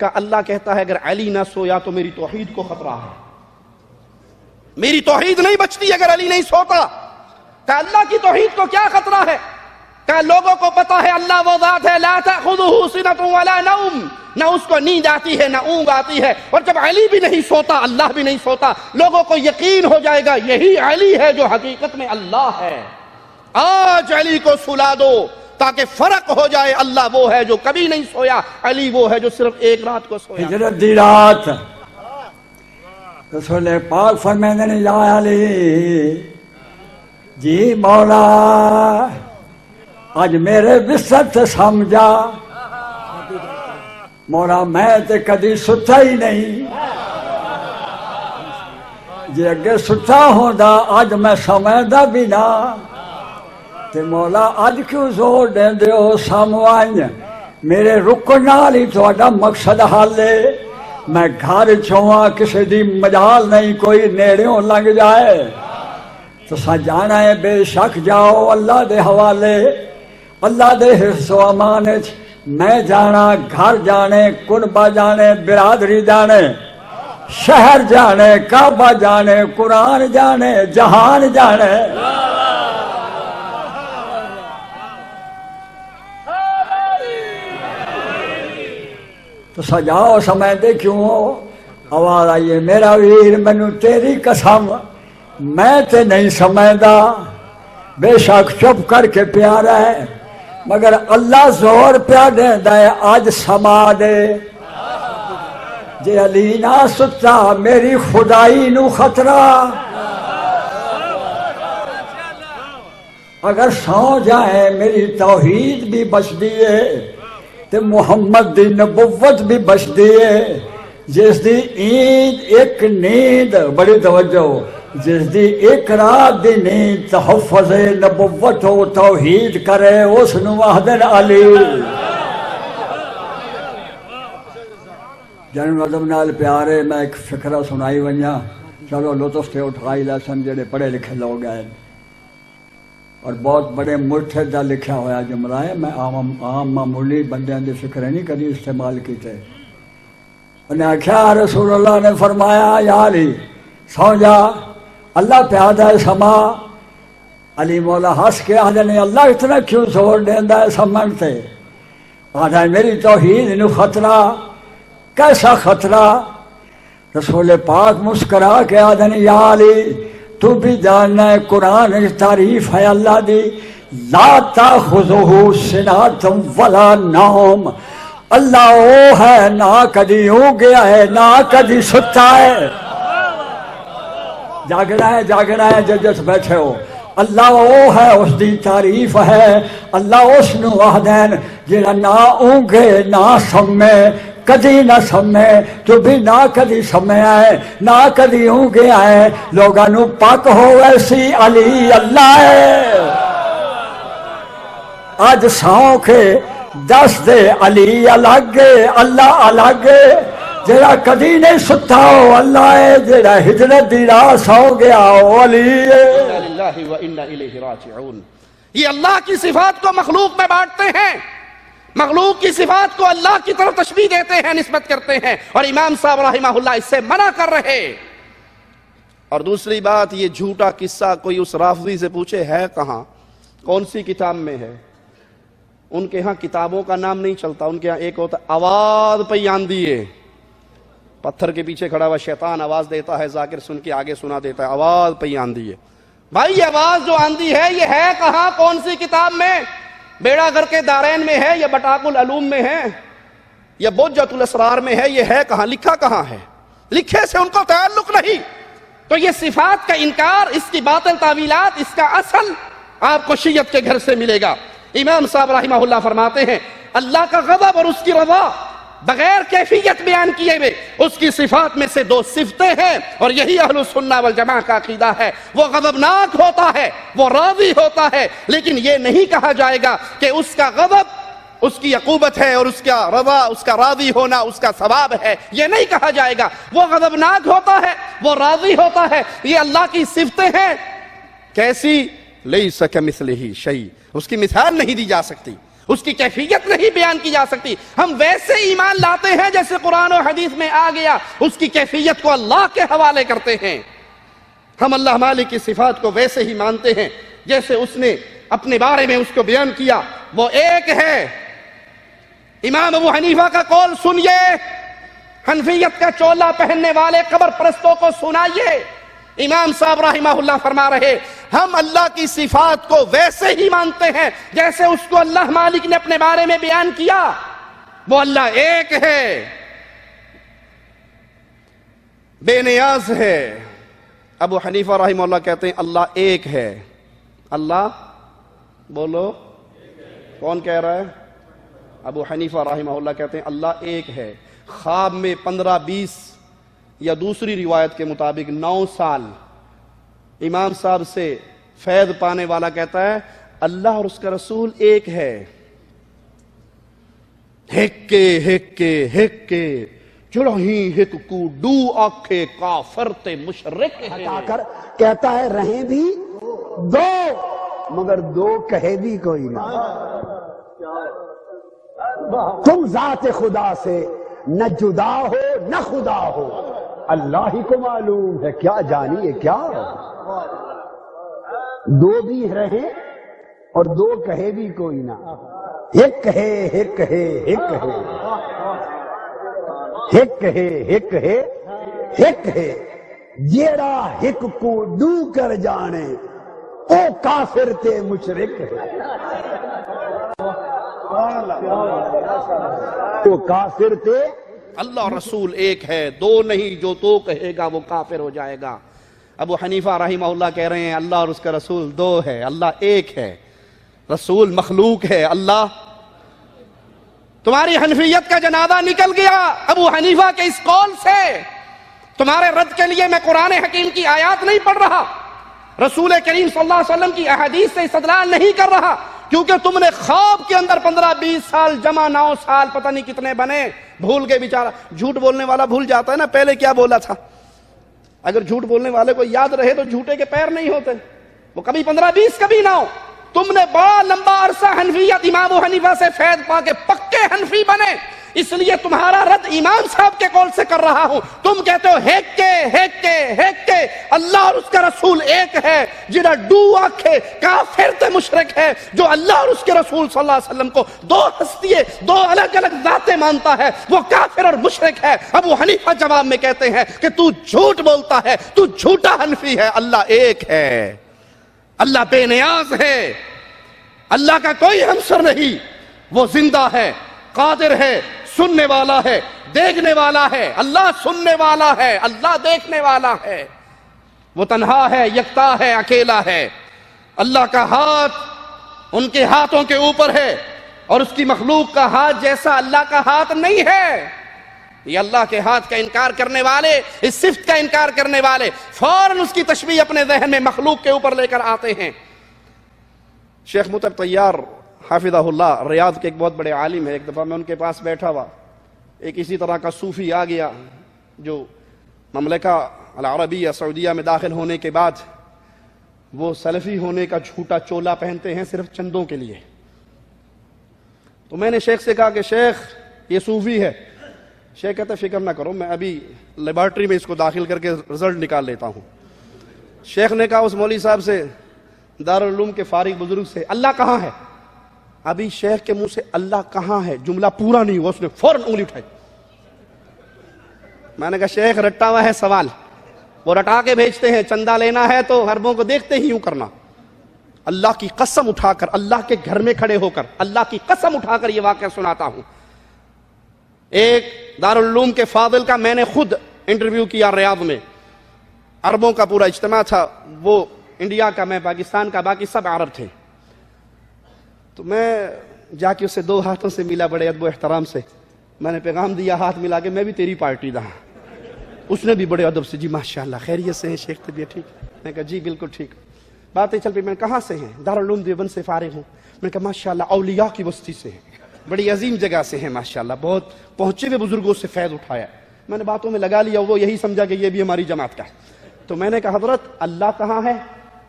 کہ اللہ کہتا ہے اگر علی نہ سویا تو میری توحید کو خطرہ ہے، میری توحید نہیں بچتی اگر علی نہیں سوتا۔ کہ اللہ کی توحید کو کیا خطرہ ہے؟ کہ لوگوں کو پتا ہے اللہ وہ ذات ہے لا تأخذہ سنۃ ولا نوم، نہ اس کو نیند آتی ہے نہ اونگ آتی ہے، اور جب علی بھی نہیں سوتا اللہ بھی نہیں سوتا، لوگوں کو یقین ہو جائے گا یہی علی ہے جو حقیقت میں اللہ ہے۔ آج علی کو سلا دو تاکہ فرق ہو جائے، اللہ وہ ہے جو کبھی نہیں سویا، علی وہ ہے جو صرف ایک رات کو سویا۔ ہجرت دی رات رسول پاک فرمائیں نے یا علی جی مولا آج میرے بستر سے سمجھا مولا میں تے کدی ستا ہی نہیں، جی اگے ستا ہوندا آج میں سمجھدا بھی نہ، تے مولا آج کیوں زور دیندے ہو ساموائیں میرے رکن نال ہی تہاڈا مقصد حل ہے، میں گھر چھواں کسی دی مجال نہیں کوئی نیڑیوں لنگ جائے، تو سا جانا ہے بے شک جاؤ اللہ دے حوالے، اللہ دے حفظ و امان وچ میں جانا، گھر جانے، کنبہ جانے، برادری جانے، شہر جانے، کعبہ جانے، قرآن جانے، جہان جانے۔ تو سجاؤ سمجھتے کیوں ہو؟ آواز آئیے میرا ویر مینوں تیری قسم میں تے نہیں سمجھدا، بے شک چپ کر کے پیارا ہے، مگر اللہ زور پیا دیندا ہے آج سما دے، جے علی نہ ستا میری خدائی نو خطرہ، اگر سو جائے میری توحید بھی بچدی ہے تے محمد دی نبوت بھی بچدی ہے، جس دی عید ایک نیند، بڑی توجہ، جس دی ایک رات دی نیند تحفظ نبوت و توحید کرے اس نو وحدن علی۔ جنرل عظم نال پیارے میں ایک فکرہ سنائی ونجا، چلو لطف سے اٹھائی لسن جڑے پڑھے لکھے لوگ ہیں، اور بہت بڑے مرشد دا لکھا ہوا جملہ ہے، میں عام معمولی بندیاں دی فکریں نہیں کبھی استعمال کیتے۔ انہیں آخیا رسول اللہ نے فرمایا یا علی سو جا اللہ پیادہ ہے سما، علی مولا ہنس کے آدھے نے اللہ اتنا کیوں زور دیندا ہے سمن تے، آدھا میری توحید نو خطرہ، کیسا خطرہ؟ رسول پاک مسکرا کے آدھے نے یا علی تو بھی جاننا ہے قرآن تعریف ہے اللہ دی، لا تاخذہ سنۃ ولا نوم، اللہ وہ ہے نہ کدی ہو گیا ہے نہ کدی ستا ہے، جاگنا ہے جس بیٹھے ہو، اللہ وہ ہے اس دی تعریف ہے، اللہ اس نو وحدین جڑا نہ اونگے نہ سمے، کدی نہ سمے تو بھی نہ کدی سمے آئے نہ کدی اونگے آئے، لوگاں نو پاک ہو ایسی علی اللہ ہے۔ آج ساؤں کے دس دے علی الگ اللہ الگ، جڑا کدی نہیں ستا ہو اللہ ہے، جڑا ہجرت دی راہ سو گیا ہو علی ہے۔ اِنَّا لِلَّهِ وَإِنَّا إِلَيْهِ رَاجِعُونَ۔ یہ اللہ کی صفات کو مخلوق میں بانٹتے ہیں، مخلوق کی صفات کو اللہ کی طرف تشبیہ دیتے ہیں، نسبت کرتے ہیں، اور امام صاحب رحمہ اللہ اس سے منع کر رہے۔ اور دوسری بات، یہ جھوٹا قصہ کوئی اس رافضی سے پوچھے ہے کہاں، کون سی کتاب میں ہے؟ ان کے ہاں کتابوں کا نام نہیں چلتا، ان کے ہاں ایک ہوتا آواز پہ آندھی ہے، پتھر کے پیچھے کھڑا ہوا شیطان آواز دیتا ہے، ذاکر سن کے آگے سنا دیتا ہے، آواز پہ آندھی ہے۔ بھائی یہ آواز جو آندھی ہے یہ ہے کہاں، کون سی کتاب میں؟ بیڑا گھر کے دارین میں ہے یا بٹاق العلوم میں ہے یا بہجت الاسرار میں ہے؟ یہ ہے کہاں، لکھا کہاں ہے؟ لکھے سے ان کو تعلق نہیں۔ تو یہ صفات کا انکار، اس کی باطل تعویلات، اس کا اصل آپ کو شیعت کے گھر سے ملے گا۔ امام صاحب رحمہ اللہ فرماتے ہیں اللہ کا غضب اور اس کی رضا بغیر کیفیت بیان کیے ہوئے اس کی صفات میں سے دو صفتیں ہیں، اور یہی اہل السنہ والجماعہ کا عقیدہ ہے۔ وہ غضبناک ہوتا ہے، وہ راضی ہوتا ہے، لیکن یہ نہیں کہا جائے گا کہ اس کا غضب اس کی عقوبت ہے اور اس کا رضا، اس کا راضی ہونا اس کا ثواب ہے، یہ نہیں کہا جائے گا۔ وہ غضبناک ہوتا ہے، وہ راضی ہوتا ہے، یہ اللہ کی صفتیں ہیں۔ کیسی؟ لیس کمثلہ شیء، اس کی مثال نہیں دی جا سکتی، اس کی کیفیت نہیں بیان کی جا سکتی. ہم ویسے ایمان لاتے ہیں جیسے قرآن و حدیث میں آ گیا، اس کی کیفیت کو اللہ کے حوالے کرتے ہیں. ہم اللہ مالک کی صفات کو ویسے ہی مانتے ہیں جیسے اس نے اپنے بارے میں اس کو بیان کیا. وہ ایک ہے. امام ابو حنیفہ کا قول سنیے، حنفیت کا چولا پہننے والے قبر پرستوں کو سنائیے. امام صاحب رحمہ اللہ فرما رہے ہم اللہ کی صفات کو ویسے ہی مانتے ہیں جیسے اس کو اللہ مالک نے اپنے بارے میں بیان کیا. وہ اللہ ایک ہے، بے نیاز ہے. ابو حنیفہ رحمہ اللہ کہتے ہیں اللہ ایک ہے. اللہ بولو کون کہہ رہا ہے؟ ابو حنیفہ رحمہ اللہ کہتے ہیں اللہ ایک ہے. خواب میں 15-20 یا دوسری روایت کے مطابق 9 سال امام صاحب سے فیض پانے والا کہتا ہے اللہ اور اس کا رسول ایک ہے. ہکے چڑھی ہک کو ڈو آکھے کافر تے مشرک ہٹا کر کہتا ہے رہیں بھی دو مگر دو کہے بھی کوئی نہ. تم ذات خدا سے نہ جدا ہو نہ خدا ہو، اللہ ہی کو معلوم ہے کیا جانیے کیا. دو بھی رہیں اور دو کہے بھی کوئی نہ. ہک ہے ہک ہے ہک ہے ہک ہے ہک ہے ہک ہے. جیڑا ہک کو ڈو کر جانے او کافر تے مشرک ہے. وہ کافر تھے. اللہ اور رسول ایک ہے، دو نہیں. جو تو کہے گا وہ کافر ہو جائے گا. ابو حنیفہ رحمہ اللہ کہہ رہے ہیں اللہ اور اس کا رسول دو ہے، اللہ ایک ہے، رسول مخلوق ہے. اللہ تمہاری حنفیت کا جنازہ نکل گیا ابو حنیفہ کے اس قول سے. تمہارے رد کے لیے میں قرآن حکیم کی آیات نہیں پڑھ رہا، رسول کریم صلی اللہ علیہ وسلم کی احادیث سے استدلال نہیں کر رہا، کیونکہ تم نے خواب کے اندر 15-20 سال جمع 9 سال پتہ نہیں کتنے بنے، بھول گئے بیچارہ. جھوٹ بولنے والا بھول جاتا ہے نا پہلے کیا بولا تھا. اگر جھوٹ بولنے والے کو یاد رہے تو جھوٹے کے پیر نہیں ہوتے. وہ کبھی 15-20 کبھی 9. تم نے بڑا لمبا عرصہ حنفیت امام ابو حنیفہ سے فیض پا کے پکے حنفی بنے، اس لیے تمہارا رد امام صاحب کے قول سے کر رہا ہوں. تم کہتے ہو ہیک کے اللہ اور اس کا رسول ایک ہے. جنہا ڈو آکھے کافر تے مشرک ہے. جو اللہ اور اس کے رسول صلی اللہ علیہ وسلم کو دو ہستیے دو الگ الگ ذاتیں مانتا ہے وہ کافر اور مشرک ہے. ابو حنیفہ جواب میں کہتے ہیں کہ تو جھوٹ بولتا ہے، تو جھوٹا حنفی ہے. اللہ ایک ہے، اللہ بے نیاز ہے، اللہ کا کوئی ہمسر نہیں. وہ زندہ ہے، قادر ہے، سننے والا ہے، دیکھنے والا ہے. اللہ سننے والا ہے، اللہ دیکھنے والا ہے. وہ تنہا ہے، یکتا ہے، اکیلا ہے. اللہ کا ہاتھ ان کے ہاتھوں کے اوپر ہے اور اس کی مخلوق کا ہاتھ جیسا اللہ کا ہاتھ نہیں ہے. یہ اللہ کے ہاتھ کا انکار کرنے والے، اس صفت کا انکار کرنے والے فوراً اس کی تشبیہ اپنے ذہن میں مخلوق کے اوپر لے کر آتے ہیں. شیخ مطب طیار حافظہ اللہ ریاض کے ایک بہت بڑے عالم ہے. ایک دفعہ میں ان کے پاس بیٹھا ہوا، ایک اسی طرح کا صوفی آ گیا جو مملکہ العربیہ سعودیہ میں داخل ہونے کے بعد وہ سلفی ہونے کا جھوٹا چولا پہنتے ہیں صرف چندوں کے لیے. تو میں نے شیخ سے کہا کہ شیخ یہ صوفی ہے. شیخ کہتا فکر نہ کرو، میں ابھی لیبارٹری میں اس کو داخل کر کے رزلٹ نکال لیتا ہوں. شیخ نے کہا اس مولوی صاحب سے، دارالعلوم کے فارغ بزرگ سے، اللہ کہاں ہے؟ ابھی شیخ کے منہ سے اللہ کہاں ہے جملہ پورا نہیں ہوا، اس نے فوراً انگلی اٹھائی. میں نے کہا شیخ رٹا ہوا ہے سوال، وہ رٹا کے بھیجتے ہیں، چندہ لینا ہے تو حربوں کو دیکھتے ہی یوں کرنا. اللہ کی قسم اٹھا کر، اللہ کے گھر میں کھڑے ہو کر اللہ کی قسم اٹھا کر یہ واقعہ سناتا ہوں. ایک دارالعلوم کے فاضل کا میں نے خود انٹرویو کیا ریاض میں. عربوں کا پورا اجتماع تھا، وہ انڈیا کا، میں پاکستان کا، باقی سب عرب تھے. تو میں جا کے اسے 2 ہاتھوں سے ملا بڑے ادب و احترام سے. میں نے پیغام دیا ہاتھ ملا کے، میں بھی تیری پارٹی دا. اس نے بھی بڑے ادب سے، جی ماشاءاللہ خیریت سے ہیں شیخ، طبیعت ٹھیک؟ میں نے کہا جی بالکل ٹھیک. باتیں چل پئی. میں کہاں سے ہیں؟ دارالعلوم دیوبند سے فارغ ہوں. میں نے کہا ماشاءاللہ اولیاء کی بستی سے ہیں، بڑی عظیم جگہ سے ہیں ماشاءاللہ، بہت پہنچے ہوئے بزرگوں سے فیض اٹھایا. میں نے باتوں میں لگا لیا، وہ یہی سمجھا کہ یہ بھی ہماری جماعت کا ہے. تو میں نے کہا حضرت اللہ کہاں ہے؟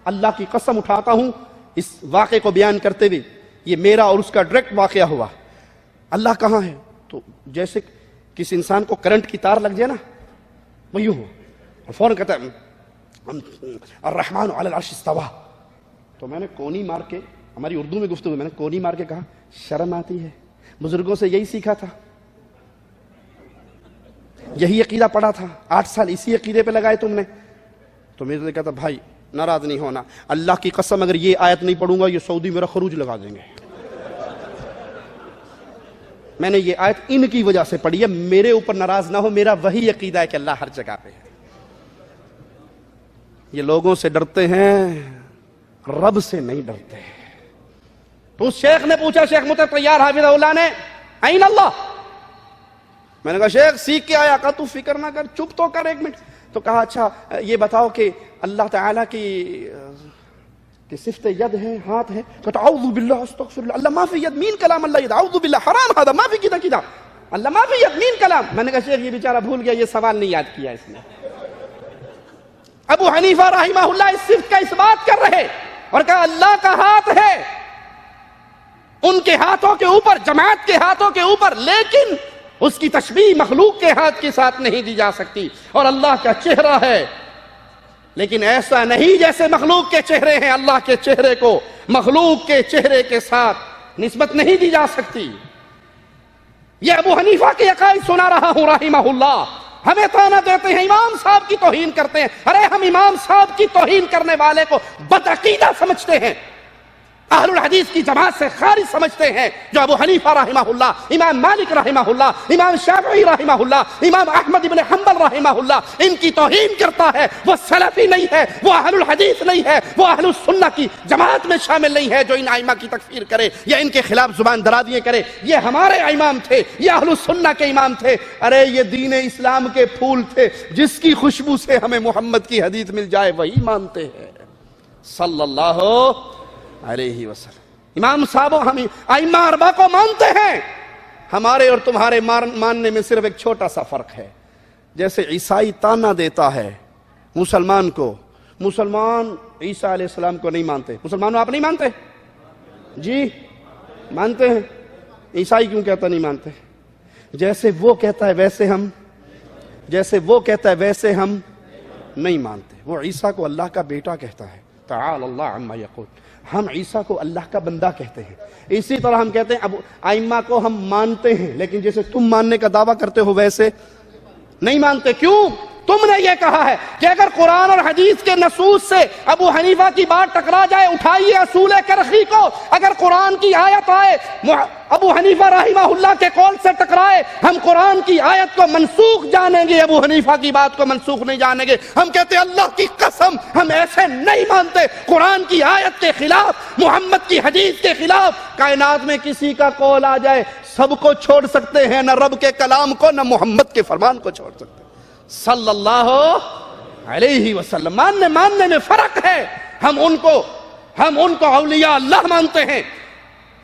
اللہ کی قسم اٹھاتا ہوں اس واقعے کو بیان کرتے ہوئے، یہ میرا اور اس کا ڈائریکٹ واقعہ ہوا. اللہ کہاں ہے؟ تو جیسے کسی انسان کو کرنٹ کی تار لگ جائے نا وہ یوں ہو اور فوراً کہتا ہے الرحمن علی العرش استوى. تو میں نے کونی مار کے, ہماری اردو میں گفتگو میں نے کونی مار کے کہا شرم آتی ہے؟ بزرگوں سے یہی سیکھا تھا, یہی عقیدہ پڑھا تھا, 8 سال اسی عقیدے پہ لگائے تم نے. تو میرے سے کہتا بھائی ناراض نہیں ہونا, اللہ کی قسم اگر یہ آیت نہیں پڑھوں گا یہ سعودی میرا خروج لگا دیں گے. میں نے یہ آیت ان کی وجہ سے پڑھی ہے, میرے اوپر ناراض نہ ہو, میرا وہی عقیدہ ہے کہ اللہ ہر جگہ پہ ہے. یہ لوگوں سے ڈرتے ہیں, رب سے نہیں ڈرتے. تو اس شیخ نے پوچھا, شیخ مطہر طیار حافظہ اللہ نے, این اللہ. میں نے کہا شیخ سیکھ کے آیا. کہا تو فکر نہ کر, چپ تو کر 1 منٹ. تو کہا اچھا یہ بتاؤ کہ اللہ تعالیٰ کی صفت ید ہے, ہاتھ ہے. کہتا اعوذ باللہ استغفر اللہ, اللہ ما فی ید مین کلام اللہ ید, اعوذ باللہ حرام هذا ما فی کدا کدا, اللہ ما فی ید مین کلام. میں نے کہا شیخ یہ بیچارہ بھول گیا, یہ سوال نہیں یاد کیا اس نے. ابو حنیفہ رحمہ اللہ اس صفت کا اس بات کر رہے اور کہا اللہ کا ہاتھ ہے, ان کے ہاتھوں کے اوپر, جماعت کے ہاتھوں کے اوپر, لیکن اس کی تشبیہ مخلوق کے ہاتھ کے ساتھ نہیں دی جا سکتی. اور اللہ کا چہرہ ہے لیکن ایسا نہیں جیسے مخلوق کے چہرے ہیں. اللہ کے چہرے کو مخلوق کے چہرے کے ساتھ نسبت نہیں دی جا سکتی. یہ ابو حنیفہ کے عقائد سنا رہا ہوں رحمہ اللہ. ہمیں تانا دیتے ہیں, امام صاحب کی توہین کرتے ہیں. ارے ہم امام صاحب کی توہین کرنے والے کو بدعقیدہ سمجھتے ہیں, اہل الحدیث کی جماعت سے خارج سمجھتے ہیں. جو ابو حنیفہ رحمہ اللہ, امام مالک رحمہ اللہ, امام شافعی رحمہ اللہ, امام احمد بن حنبل رحمہ اللہ, ان کی توہین کرتا ہے, وہ سلفی نہیں ہے, وہ اہل الحدیث نہیں ہے, وہ اہل السنہ کی جماعت میں شامل نہیں ہے. جو ان ائمہ کی تکفیر کرے یا ان کے خلاف زبان درازیاں کرے, یہ ہمارے امام تھے, یہ اہل السنہ کے امام تھے. ارے یہ دین اسلام کے پھول تھے, جس کی خوشبو سے ہمیں محمد کی حدیث مل جائے وہی مانتے ہیں صلی اللہ علیہ وسلم. امام صاحب ہم ائمہ اربعہ کو مانتے ہیں. ہمارے اور تمہارے ماننے میں صرف ایک چھوٹا سا فرق ہے. جیسے عیسائی تانا دیتا ہے مسلمان کو, مسلمان عیسیٰ علیہ السلام کو نہیں مانتے. مسلمانوں آپ نہیں مانتے؟ جی مانتے ہیں. عیسائی کیوں کہتا نہیں مانتے؟ جیسے وہ کہتا ہے ویسے ہم, جیسے وہ کہتا ہے ویسے ہم نہیں مانتے. وہ عیسیٰ کو اللہ کا بیٹا کہتا ہے, تعالی اللہ عما یقول. ہم عیسیٰ کو اللہ کا بندہ کہتے ہیں. اسی طرح ہم کہتے ہیں اب ائمہ کو ہم مانتے ہیں, لیکن جیسے تم ماننے کا دعویٰ کرتے ہو ویسے نہیں مانتے. کیوں؟ تم نے یہ کہا ہے کہ اگر قرآن اور حدیث کے نصوص سے ابو حنیفہ کی بات ٹکرا جائے, اٹھائیے اصول کرخی کو. اگر قرآن کی آیت آئے, ابو حنیفہ رحمہ اللہ کے قول سے ٹکرائے, ہم قرآن کی آیت کو منسوخ جانیں گے, ابو حنیفہ کی بات کو منسوخ نہیں جانیں گے. ہم کہتے ہیں اللہ کی قسم ہم ایسے نہیں مانتے. قرآن کی آیت کے خلاف, محمد کی حدیث کے خلاف کائنات میں کسی کا قول آ جائے, سب کو چھوڑ سکتے ہیں, نہ رب کے کلام کو نہ محمد کے فرمان کو چھوڑ سکتے صلی اللہ علیہ وسلم. ماننے میں فرق ہے. ہم ان کو اولیاء اللہ مانتے ہیں,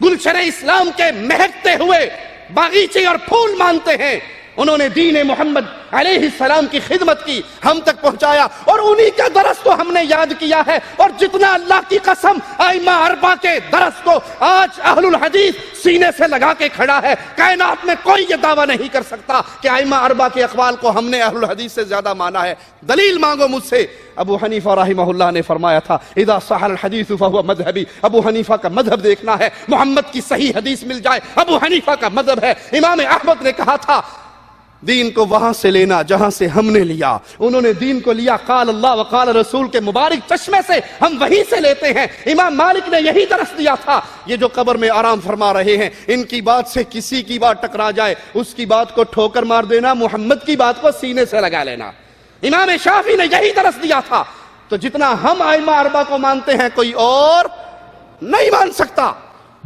گلشن اسلام کے مہکتے ہوئے باغیچے اور پھول مانتے ہیں. انہوں نے دین محمد علیہ السلام کی خدمت کی, ہم تک پہنچایا, اور انہی کا درس کو ہم نے یاد کیا ہے. اور جتنا اللہ کی قسم ائمہ اربعہ کے درس کو آج اہل الحدیث سینے سے لگا کے کھڑا ہے, کائنات میں کوئی یہ دعویٰ نہیں کر سکتا کہ ائمہ اربعہ کے اقوال کو ہم نے اہل الحدیث سے زیادہ مانا ہے. دلیل مانگو مجھ سے. ابو حنیفہ رحمہ اللہ نے فرمایا تھا اذا صح الحدیث فهو مذہبی. ابو حنیفہ کا مذہب دیکھنا ہے, محمد کی صحیح حدیث مل جائے, ابو حنیفہ کا مذہب ہے. امام احمد نے کہا تھا دین کو وہاں سے لینا جہاں سے ہم نے لیا. انہوں نے دین کو لیا قال اللہ وقال رسول کے مبارک چشمے سے, ہم وہیں سے لیتے ہیں. امام مالک نے یہی درس دیا تھا. یہ جو قبر میں آرام فرما رہے ہیں, ان کی بات سے کسی کی بات ٹکرا جائے, اس کی بات کو ٹھوکر مار دینا, محمد کی بات کو سینے سے لگا لینا. امام شافعی نے یہی درس دیا تھا. تو جتنا ہم ائمہ اربعہ کو مانتے ہیں کوئی اور نہیں مان سکتا.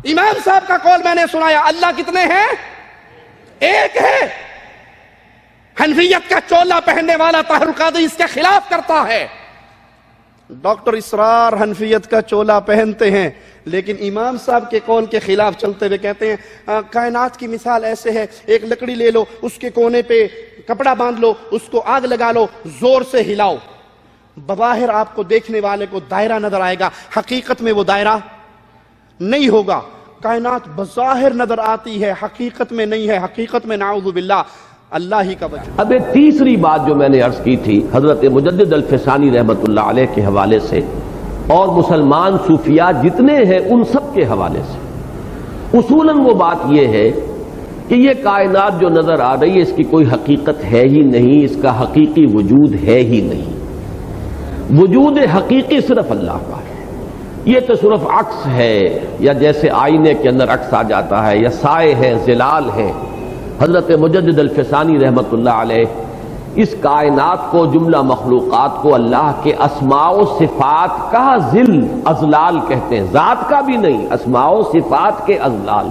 امام صاحب کا قول میں نے سنایا, اللہ کتنے ہیں؟ ایک ہے. حنفیت کا چولا پہننے والا طاہر القادری اس کے خلاف کرتا ہے. ڈاکٹر اسرار حنفیت کا چولا پہنتے ہیں, لیکن امام صاحب کے قول کے خلاف چلتے ہوئے کہتے ہیں کائنات کی مثال ایسے ہے, ایک لکڑی لے لو, اس کے کونے پہ کپڑا باندھ لو, اس کو آگ لگا لو, زور سے ہلاؤ. بظاہر آپ کو دیکھنے والے کو دائرہ نظر آئے گا, حقیقت میں وہ دائرہ نہیں ہوگا. کائنات بظاہر نظر آتی ہے، حقیقت میں نہیں ہے، حقیقت میں نعوذ باللہ اللہ ہی کا وجہ۔ اب ایک تیسری بات جو میں نے عرض کی تھی حضرت مجدد الفسانی رحمۃ اللہ علیہ کے حوالے سے اور مسلمان صوفیاء جتنے ہیں ان سب کے حوالے سے، اصولاً وہ بات یہ ہے کہ یہ کائنات جو نظر آ رہی ہے اس کی کوئی حقیقت ہے ہی نہیں، اس کا حقیقی وجود ہے ہی نہیں۔ وجود حقیقی صرف اللہ کا ہے، یہ تو صرف عکس ہے، یا جیسے آئینے کے اندر عکس آ جاتا ہے، یا سائے ہیں، ظلال ہیں۔ حضرت مجدد الفسانی رحمۃ اللہ علیہ اس کائنات کو، جملہ مخلوقات کو اللہ کے اسماء و صفات کا ذل اضلال کہتے ہیں، ذات کا بھی نہیں، اسماء و صفات کے اضلال۔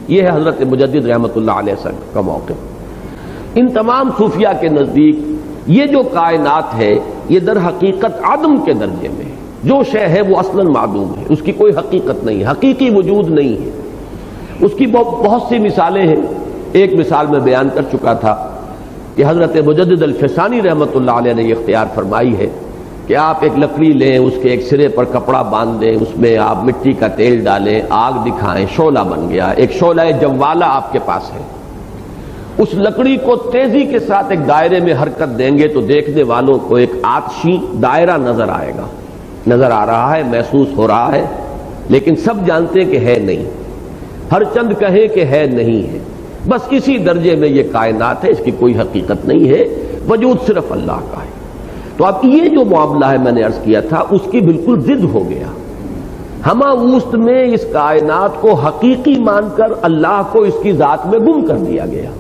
یہ ہے حضرت مجدد رحمۃ اللہ علیہ کا موقف۔ ان تمام صوفیاء کے نزدیک یہ جو کائنات ہے یہ در حقیقت عدم کے درجے میں ہے، جو شے ہے وہ اصلاً معدوم ہے، اس کی کوئی حقیقت نہیں، حقیقی وجود نہیں ہے۔ اس کی بہت سی مثالیں ہیں۔ ایک مثال میں بیان کر چکا تھا کہ حضرت مجدد الفسانی رحمۃ اللہ علیہ نے یہ اختیار فرمائی ہے کہ آپ ایک لکڑی لیں، اس کے ایک سرے پر کپڑا باندھ دیں، اس میں آپ مٹی کا تیل ڈالیں، آگ دکھائیں، شعلہ بن گیا، ایک شعلہ جوالہ آپ کے پاس ہے۔ اس لکڑی کو تیزی کے ساتھ ایک دائرے میں حرکت دیں گے تو دیکھنے والوں کو ایک آتشی دائرہ نظر آئے گا، نظر آ رہا ہے، محسوس ہو رہا ہے، لیکن سب جانتے کہ ہے نہیں، ہر چند کہے کہ ہے نہیں ہے۔ بس اسی درجے میں یہ کائنات ہے، اس کی کوئی حقیقت نہیں ہے، وجود صرف اللہ کا ہے۔ تو اب یہ جو معاملہ ہے میں نے عرض کیا تھا اس کی بالکل ضد ہو گیا۔ ہمہ وسط میں اس کائنات کو حقیقی مان کر اللہ کو اس کی ذات میں گم کر دیا گیا،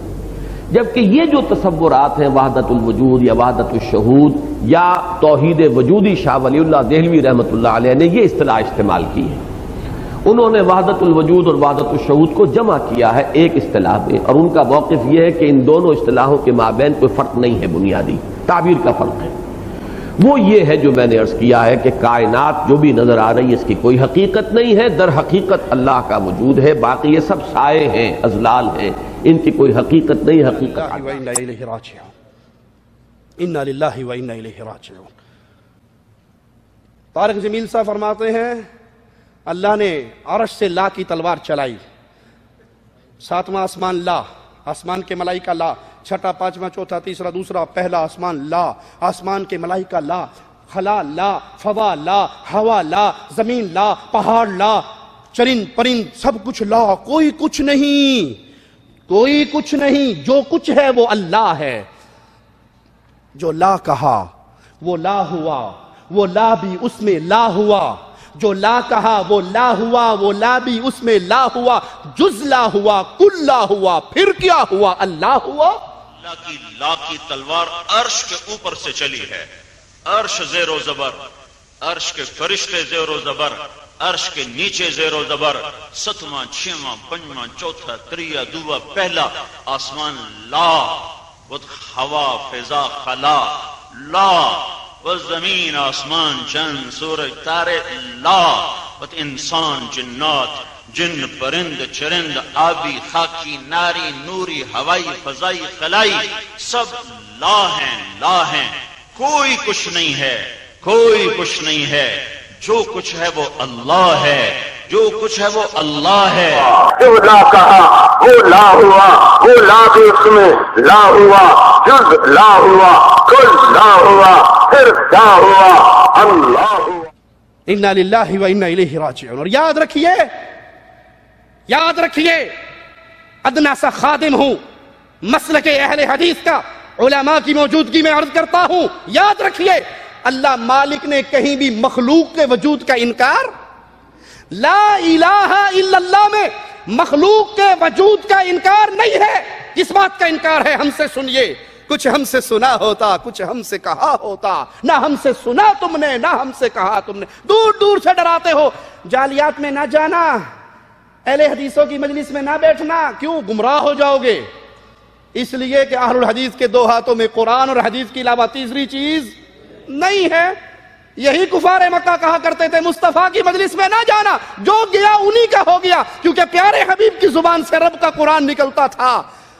جبکہ یہ جو تصورات ہیں وحدت الوجود یا وحدت الشہود یا توحید وجودی، شاہ ولی اللہ دہلوی رحمۃ اللہ علیہ نے یہ اصطلاح استعمال کی ہے۔ انہوں نے وحدت الوجود اور وحدت الشہود کو جمع کیا ہے ایک اصطلاح میں، اور ان کا موقف یہ ہے کہ ان دونوں اصطلاحوں کے مابین کوئی فرق نہیں ہے، بنیادی تعبیر کا فرق ہے۔ وہ یہ ہے جو میں نے عرض کیا ہے کہ کائنات جو بھی نظر آ رہی ہے اس کی کوئی حقیقت نہیں ہے، در حقیقت اللہ کا وجود ہے، باقی یہ سب سائے ہیں، اضلال ہیں، ان کی کوئی حقیقت نہیں، حقیقت انا للہ و انا الیہ راجعون۔ طارق جمیل صاحب فرماتے ہیں اللہ نے عرش سے لا کی تلوار چلائی، ساتواں آسمان لا، آسمان کے ملائکہ لا، چھٹا، پانچواں، چوتھا، تیسرا، دوسرا، پہلا آسمان لا، آسمان کے ملائکہ لا، خلا لا، فضا لا، ہوا لا، زمین لا، پہاڑ لا، چرند پرند سب کچھ لا، کوئی کچھ نہیں، کوئی کچھ نہیں، جو کچھ ہے وہ اللہ ہے۔ جو لا کہا وہ لا ہوا، وہ لا بھی اس میں لا ہوا، جو لا کہا وہ لا ہوا، وہ لا بھی اس میں لا ہوا، جز لا ہوا، کل لا ہوا، پھر کیا ہوا؟ اللہ ہوا۔ اللہ کی لا کی تلوار عرش کے اوپر سے چلی ہے، عرش زیر و زبر، عرش کے فرشتے زیر و زبر، عرش کے نیچے زیر و زبر، ستواں، چھواں، پنجواں، چوتھا، تریا، دوا، پہلا آسمان لا، وہ ہوا، فضا، خلا لا، وہ زمین، آسمان، چند، سورج، تارے لا، وہ انسان، جنات، جن، پرند، چرند، آبی، خاکی، ناری، نوری، ہوائی، فضائی، خلائی، سب لا ہیں، لا ہیں، کوئی کچھ نہیں ہے، کوئی کچھ نہیں ہے، جو کچھ ہے وہ اللہ ہے، جو کچھ ہے وہ اللہ ہے۔ جو لا کہا وہ لا ہوا، وہ لا بھی اس میں لا ہوا، جز لا ہوا، کل لا ہوا، پھر کیا ہوا؟ اللہ ہوا۔ انا للہ و انا الیہ راجعون۔ اور یاد رکھیے، یاد رکھیے، ادنا سا خادم ہوں مسلک اہل حدیث کا، علماء کی موجودگی میں عرض کرتا ہوں، یاد رکھیے اللہ مالک نے کہیں بھی مخلوق کے وجود کا انکار، لا الہ الا اللہ میں مخلوق کے وجود کا انکار نہیں ہے۔ کس بات کا انکار ہے؟ ہم سے سنیے، کچھ ہم سے سنا ہوتا، کچھ ہم سے کہا ہوتا، نہ ہم سے سنا تم نے، نہ ہم سے کہا تم نے۔ دور دور سے ڈراتے ہو، جالیات میں نہ جانا، اہل حدیثوں کی مجلس میں نہ بیٹھنا، کیوں؟ گمراہ ہو جاؤ گے۔ اس لیے کہ اہل الحدیث کے دو ہاتھوں میں قرآن اور حدیث کے علاوہ تیسری چیز نہیں ہے۔ یہی کفار مکہ کہا کرتے تھے مصطفیٰ کی مجلس میں نہ جانا، جو گیا انہی کا ہو گیا، کیونکہ پیارے حبیب کی زبان سے رب کا قرآن نکلتا تھا،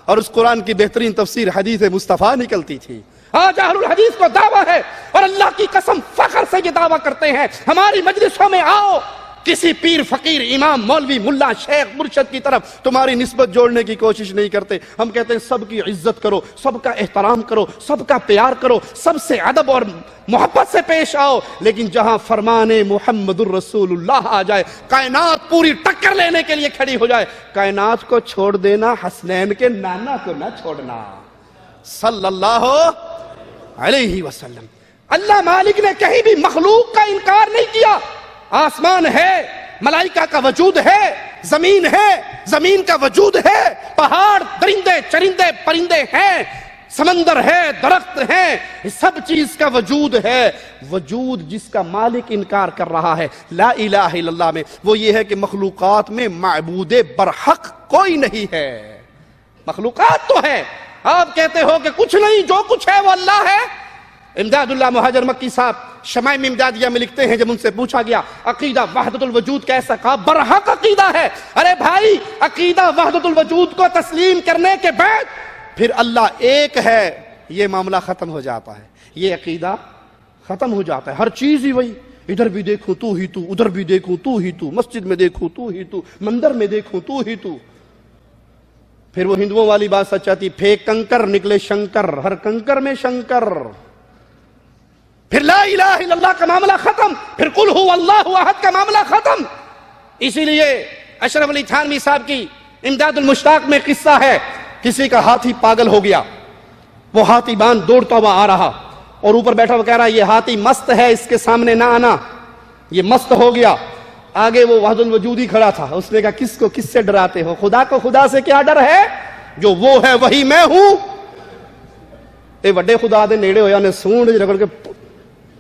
اور اس قرآن کی بہترین تفسیر حدیث مصطفیٰ نکلتی تھی۔ آج اہل الحدیث کو دعویٰ ہے، اور اللہ کی قسم فخر سے یہ دعویٰ کرتے ہیں، ہماری مجلسوں میں آؤ، کسی پیر فقیر امام مولوی ملا شیخ مرشد کی طرف تمہاری نسبت جوڑنے کی کوشش نہیں کرتے. ہم کہتے ہیں سب کی عزت کرو, سب کا احترام کرو, سب کا پیار کرو, سب سے ادب اور محبت سے پیش آؤ. لیکن جہاں فرمان محمد الرسول اللہ آ جائے, کائنات پوری ٹکر لینے کے لیے کھڑی ہو جائے, کائنات کو چھوڑ دینا, حسنین کے نانا کو نہ چھوڑنا صلی اللہ علیہ وسلم. اللہ مالک نے کہیں بھی مخلوق کا انکار نہیں کیا. آسمان ہے, ملائکہ کا وجود ہے, زمین ہے, زمین کا وجود ہے, پہاڑ, درندے, چرندے, پرندے ہیں, سمندر ہے, درخت ہیں, سب چیز کا وجود ہے. وجود جس کا مالک انکار کر رہا ہے لا الہ الا اللہ میں, وہ یہ ہے کہ مخلوقات میں معبود برحق کوئی نہیں ہے. مخلوقات تو ہے, آپ کہتے ہو کہ کچھ نہیں, جو کچھ ہے وہ اللہ ہے. امداد اللہ مہاجر مکی صاحب شمائم امدادیہ میں لکھتے ہیں, جب ان سے پوچھا گیا عقیدہ وحدت الوجود کیسا, کہا برحق عقیدہ ہے. ارے بھائی, عقیدہ وحدت الوجود کو تسلیم کرنے کے بعد پھر اللہ ایک ہے, یہ معاملہ ختم ہو جاتا ہے, یہ عقیدہ ختم ہو جاتا ہے. ہر چیز ہی وہی, ادھر بھی دیکھوں تو ہی تو, ادھر بھی دیکھوں تو ہی تو, مسجد میں دیکھوں تو ہی تو, مندر میں دیکھوں تو ہی تو. پھر وہ ہندوؤں والی بات سچ آتی, پھینک کنکر نکلے شنکر, ہر کنکر میں شنکر. پھر لا الہ الا اللہ کا معاملہ ختم, پھر قل هو اللہ احد کا معاملہ ختم. اسی لیے اشرف علی تھانوی صاحب کی امداد المشتاق میں قصہ ہے, کسی کا ہاتھی پاگل ہو گیا, وہ ہاتھی باندھ دوڑتا ہوا آ رہا, اور اوپر بیٹھا ہوا کہہ رہا یہ ہاتھی مست ہے, اس کے سامنے نہ آنا, یہ مست ہو گیا. آگے وہ وحدت الوجود ہی کھڑا تھا, اس نے کہا کس کو کس سے ڈراتے ہو, خدا کو خدا سے کیا ڈر ہے, جو وہ ہے وہی میں ہوں. اے وڈے خدا دے نیڑے ہویا نے سونڈ رگڑ کے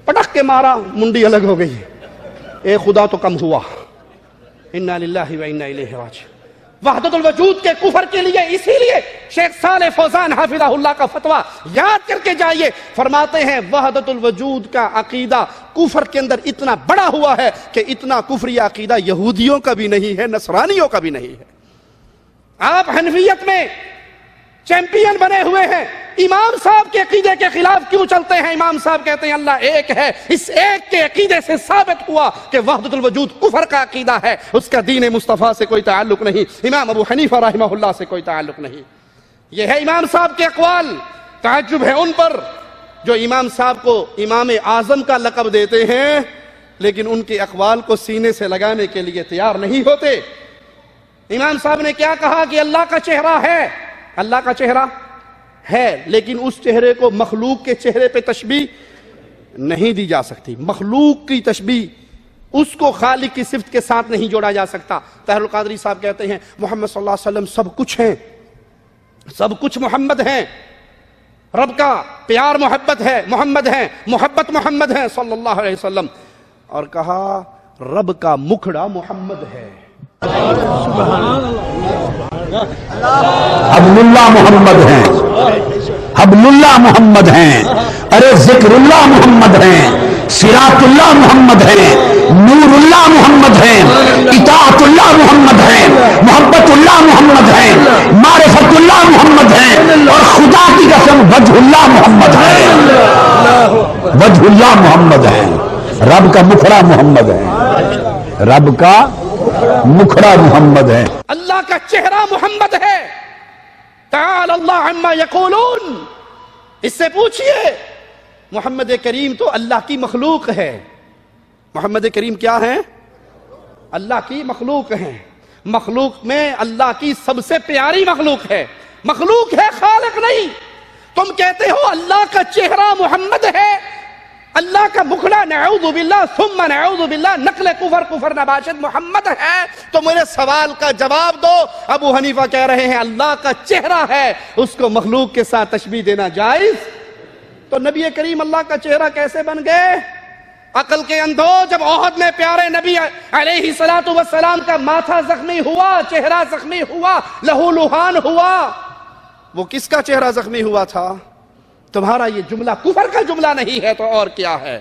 پٹک کے مارا, منڈی الگ ہو گئی. اے خدا تو کم ہوا. انا للہ و انا الیہ راجعون. وحدت الوجود کے کفر کے لیے اسی لیے شیخ صالح فوزان حافظہ اللہ کا فتویٰ یاد کر کے جائیے, فرماتے ہیں وحدت الوجود کا عقیدہ کفر کے اندر اتنا بڑا ہوا ہے کہ اتنا کفری عقیدہ یہودیوں کا بھی نہیں ہے, نصرانیوں کا بھی نہیں ہے. آپ حنفیت میں چیمپئن بنے ہوئے ہیں, امام صاحب کے عقیدے کے خلاف کیوں چلتے ہیں؟ امام صاحب کہتے ہیں اللہ ایک ہے. اس ایک کے عقیدے سے ثابت ہوا کہ وحدت الوجود کفر کا عقیدہ ہے, اس کا دین مصطفیٰ سے کوئی تعلق نہیں, امام ابو حنیفہ رحمہ اللہ سے کوئی تعلق نہیں. یہ ہے امام صاحب کے اقوال. تعجب ہے ان پر جو امام صاحب کو امام اعظم کا لقب دیتے ہیں لیکن ان کے اقوال کو سینے سے لگانے کے لیے تیار نہیں ہوتے. امام صاحب نے کیا کہا کہ اللہ کا چہرہ ہے, اللہ کا چہرہ ہے, لیکن اس چہرے کو مخلوق کے چہرے پہ تشبیہ نہیں دی جا سکتی. مخلوق کی تشبیہ اس کو خالق کی صفت کے ساتھ نہیں جوڑا جا سکتا. طاہر القادری صاحب کہتے ہیں محمد صلی اللہ علیہ وسلم سب کچھ ہیں, سب کچھ محمد ہیں, رب کا پیار محبت ہے, محمد ہیں, محبت محمد ہیں صلی اللہ علیہ وسلم. اور کہا رب کا مکھڑا محمد ہے. حبل اللہ محمد ہیں, حبل اللہ محمد ہیں, ارے ذکر اللہ محمد ہیں, صراط اللہ محمد ہیں, نور اللہ محمد ہیں, اطاعت اللہ محمد ہیں, محبت اللہ محمد ہیں, معرفت اللہ محمد ہیں, اور خدا کی قسم وجہ اللہ محمد ہیں, وجہ اللہ محمد ہیں. رب کا مکھڑا محمد ہے, رب کا مکھڑا محمد ہے, اللہ کا چہرہ محمد ہے. تعالی اللہ عما یقولون. اس سے پوچھئے محمد کریم تو اللہ کی مخلوق ہے. محمد کریم کیا ہے؟ اللہ کی مخلوق ہے. مخلوق میں اللہ کی سب سے پیاری مخلوق ہے. مخلوق ہے, خالق نہیں. تم کہتے ہو اللہ کا چہرہ محمد ہے, اللہ کا مکھڑا نعوذ باللہ ثم نعوذ باللہ نقل کفر کفر نباشد محمد ہے. تو میرے سوال کا جواب دو. ابو حنیفہ کہہ رہے ہیں اللہ کا چہرہ ہے, اس کو مخلوق کے ساتھ تشبیہ دینا جائز. تو نبی کریم اللہ کا چہرہ کیسے بن گئے؟ عقل کے اندھو, جب احد میں پیارے نبی علیہ الصلوۃ والسلام کا ماتھا زخمی ہوا, چہرہ زخمی ہوا, لہو لہان ہوا, وہ کس کا چہرہ زخمی ہوا تھا؟ تمہارا یہ جملہ کفر کا جملہ نہیں ہے تو اور کیا ہے؟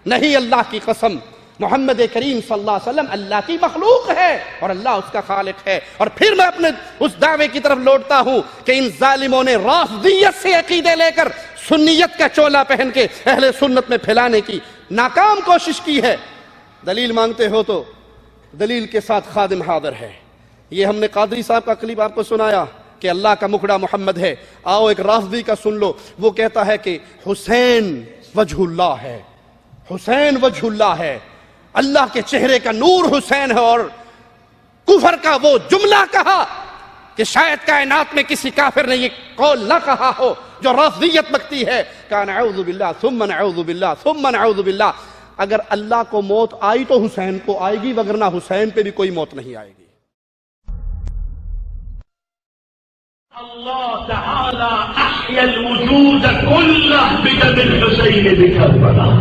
نہیں, اللہ کی قسم محمد کریم صلی اللہ علیہ وسلم اللہ کی مخلوق ہے اور اللہ اس کا خالق ہے. اور پھر میں اپنے اس دعوے کی طرف لوٹتا ہوں کہ ان ظالموں نے رافضیت سے عقیدے لے کر سنیت کا چولا پہن کے اہل سنت میں پھیلانے کی ناکام کوشش کی ہے. دلیل مانگتے ہو تو دلیل کے ساتھ خادم حاضر ہے. یہ ہم نے قادری صاحب کا کلپ آپ کو سنایا کہ اللہ کا مکھڑا محمد ہے. آؤ ایک رافضی کا سن لو. وہ کہتا ہے کہ حسین وجہ اللہ ہے, حسین وجہ اللہ ہے, اللہ کے چہرے کا نور حسین ہے. اور کفر کا وہ جملہ کہا کہ شاید کائنات میں کسی کافر نے یہ قول نہ کہا ہو جو رافضیت بکتی ہے. کہ نعوذ باللہ ثم نعوذ باللہ ثم نعوذ باللہ. اگر اللہ کو موت آئی تو حسین کو آئے گی, وگرنہ حسین پہ بھی کوئی موت نہیں آئے گی. اللہ تعالی احیا الوجود كله بدم الحسين بكربلاء.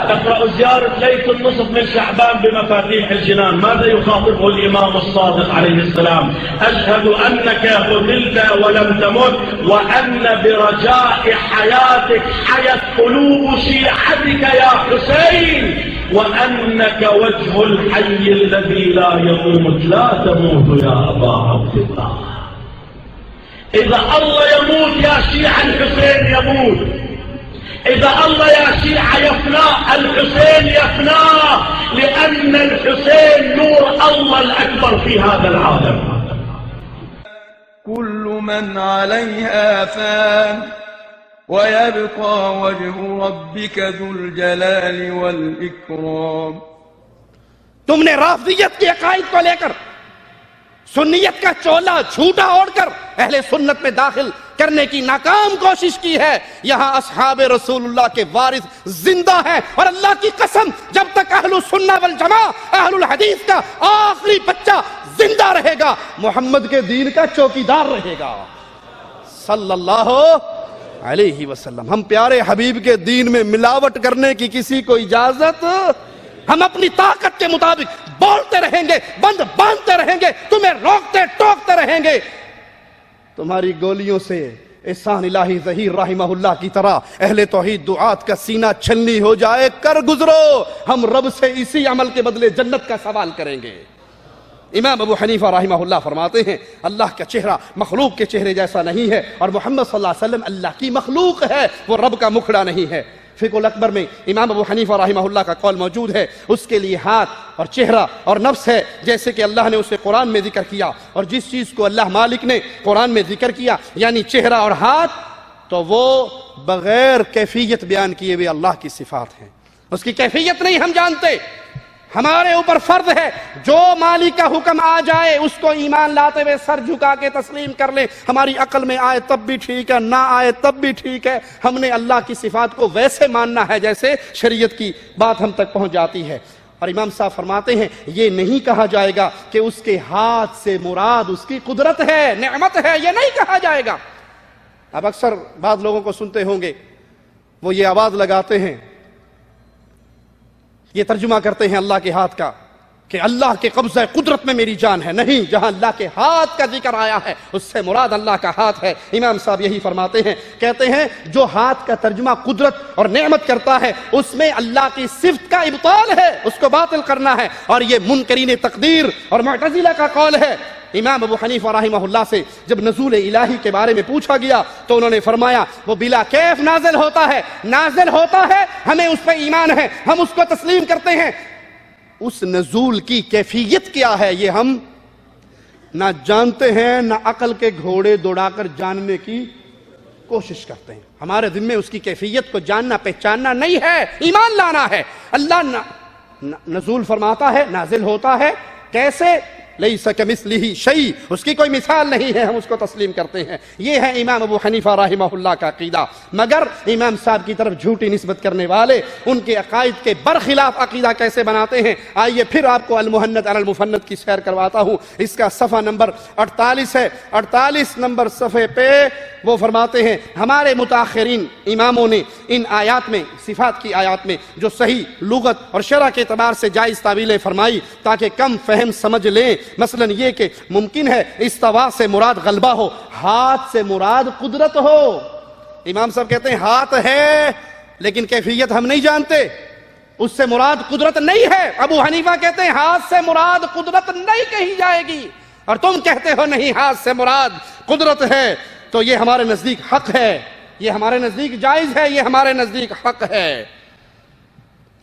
تقرأ زيارة ليلة النصف من شعبان بمفاتيح الجنان. ماذا يخاطبه الإمام الصادق عليه السلام؟ أشهد أنك قتلت ولم تمت, وأن برجاء حياتك حيت قلوب شيعتك يا حسين, وأنك وجه الحي الذي لا يموت. لا تموت يا أبا عبد الله. إذا الله يموت يا شيعة الحسين يموت. إذا الله يا شيعة يفنى الحسين يفنى, لأن الحسين نور الله الأكبر في هذا العالم. كل من عليها فان ويبقى وجه ربك ذو الجلال والإكرام. تم نے رافضیت کے عقائد کو لے کر سنیت کا چولا جھوٹا اوڑھ کر اہل سنت میں داخل کرنے کی ناکام کوشش کی ہے. یہاں اصحاب رسول اللہ کے وارث زندہ ہیں, اور اللہ کی قسم جب تک اہل السنہ والجماع اہل الحدیث کا آخری بچہ زندہ رہے گا, محمد کے دین کا چوکیدار رہے گا صلی اللہ علیہ وسلم. ہم پیارے حبیب کے دین میں ملاوٹ کرنے کی کسی کو اجازت, ہم اپنی طاقت کے مطابق بولتے رہیں گے, بند باندھتے رہیں گے, تمہیں روکتے ٹوکتے رہیں گے. تمہاری گولیوں سے احسان الہی ظہیر رحمہ اللہ کی طرح اہل توحید دعات کا سینہ چھلنی ہو جائے, کر گزرو. ہم رب سے اسی عمل کے بدلے جنت کا سوال کریں گے. امام ابو حنیفہ رحمہ اللہ فرماتے ہیں اللہ کا چہرہ مخلوق کے چہرے جیسا نہیں ہے, اور محمد صلی اللہ علیہ وسلم اللہ کی مخلوق ہے, وہ رب کا مکھڑا نہیں ہے. فقہ الاکبر میں امام ابو حنیفہ رحمہ اللہ کا قول موجود ہے, اس کے لیے ہاتھ اور چہرہ اور نفس ہے جیسے کہ اللہ نے اسے قرآن میں ذکر کیا, اور جس چیز کو اللہ مالک نے قرآن میں ذکر کیا یعنی چہرہ اور ہاتھ, تو وہ بغیر کیفیت بیان کیے ہوئے اللہ کی صفات ہیں. اس کی کیفیت نہیں ہم جانتے. ہمارے اوپر فرض ہے جو مالک کا حکم آ جائے اس کو ایمان لاتے ہوئے سر جھکا کے تسلیم کر لیں. ہماری عقل میں آئے تب بھی ٹھیک ہے, نہ آئے تب بھی ٹھیک ہے. ہم نے اللہ کی صفات کو ویسے ماننا ہے جیسے شریعت کی بات ہم تک پہنچ جاتی ہے. اور امام صاحب فرماتے ہیں یہ نہیں کہا جائے گا کہ اس کے ہاتھ سے مراد اس کی قدرت ہے, نعمت ہے, یہ نہیں کہا جائے گا. اب اکثر بعض لوگوں کو سنتے ہوں گے وہ یہ آواز لگاتے ہیں, یہ ترجمہ کرتے ہیں اللہ کے ہاتھ کا کہ اللہ کے قبضہ قدرت میں میری جان ہے. نہیں, جہاں اللہ کے ہاتھ کا ذکر آیا ہے اس سے مراد اللہ کا ہاتھ ہے. امام صاحب یہی فرماتے ہیں, کہتے ہیں جو ہاتھ کا ترجمہ قدرت اور نعمت کرتا ہے اس میں اللہ کی صفت کا ابطال ہے, اس کو باطل کرنا ہے, اور یہ منکرین تقدیر اور معتزلہ کا قول ہے. امام ابو حنیفہ رحمہ اللہ سے جب نزول الہی کے بارے میں پوچھا گیا تو انہوں نے فرمایا وہ بلا کیف نازل ہوتا ہے, نازل ہوتا ہے, ہمیں اس پہ ایمان ہے, ہم اس کو تسلیم کرتے ہیں. اس نزول کی کیفیت کیا ہے یہ ہم نہ جانتے ہیں, نہ عقل کے گھوڑے دوڑا کر جاننے کی کوشش کرتے ہیں. ہمارے ذمے اس کی کیفیت کو جاننا پہچاننا نہیں ہے, ایمان لانا ہے. اللہ نزول فرماتا ہے, نازل ہوتا ہے, کیسے؟ لیس کمثلہ شیء, اس کی کوئی مثال نہیں ہے, ہم اس کو تسلیم کرتے ہیں. یہ ہے امام ابو حنیفہ رحمہ اللہ کا عقیدہ. مگر امام صاحب کی طرف جھوٹی نسبت کرنے والے ان کے عقائد کے برخلاف عقیدہ کیسے بناتے ہیں, آئیے پھر آپ کو المہند علی المفند کی سیر کرواتا ہوں. اس کا صفحہ نمبر 48 ہے. 48 نمبر صفحے پہ وہ فرماتے ہیں ہمارے متاخرین اماموں نے ان آیات میں, صفات کی آیات میں جو صحیح لغت اور شرع کے اعتبار سے جائز تعویلیں فرمائی تاکہ کم فہم سمجھ لیں. مثلا یہ کہ ممکن ہے استوا سے مراد غلبہ ہو, ہاتھ سے مراد قدرت ہو. امام صاحب کہتے ہیں ہاتھ ہے لیکن کیفیت ہم نہیں جانتے, اس سے مراد قدرت نہیں ہے. ابو حنیفہ کہتے ہیں ہاتھ سے مراد قدرت نہیں کہی جائے گی, اور تم کہتے ہو نہیں ہاتھ سے مراد قدرت ہے. تو یہ ہمارے نزدیک حق ہے, یہ ہمارے نزدیک جائز ہے, یہ ہمارے نزدیک حق ہے.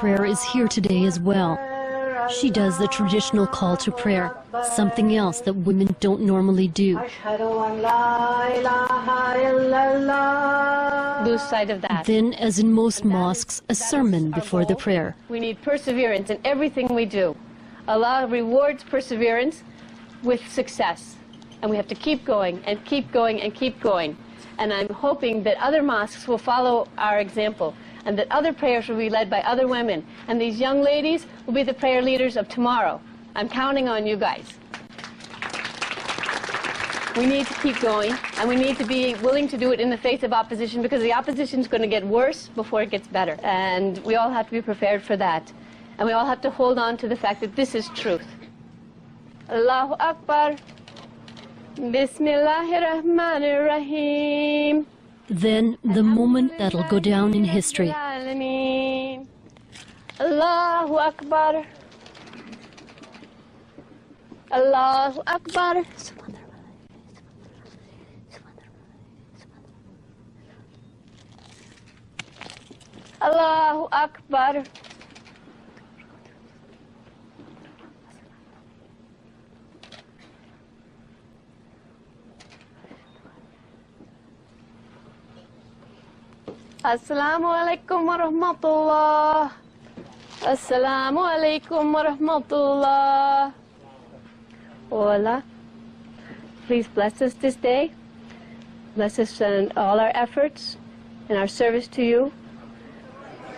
prayer is here today as well. She does the traditional call to prayer, something else that women don't normally do. Lose sight of that. Then, as in most mosques, a sermon before the prayer. We need perseverance in everything we do. Allah rewards perseverance with success. And we have to keep going and keep going and keep going. And I'm hoping that other mosques will follow our example, and that other prayers will be led by other women. And these young ladies will be the prayer leaders of tomorrow. I'm counting on you guys. We need to keep going, and we need to be willing to do it in the face of opposition, because the opposition is going to get worse before it gets better. And we all have to be prepared for that. And we all have to hold on to the fact that this is truth. Allahu Akbar. Bismillahirrahmanirrahim. Then, the moment that'll go down in history. Allahu Akbar. Allahu Akbar. Allahu Akbar. Assalamu alaikum wa rahmatullah. Assalamu alaikum wa rahmatullah. Oh Allah, please bless us this day. Bless us in all our efforts and our service to you.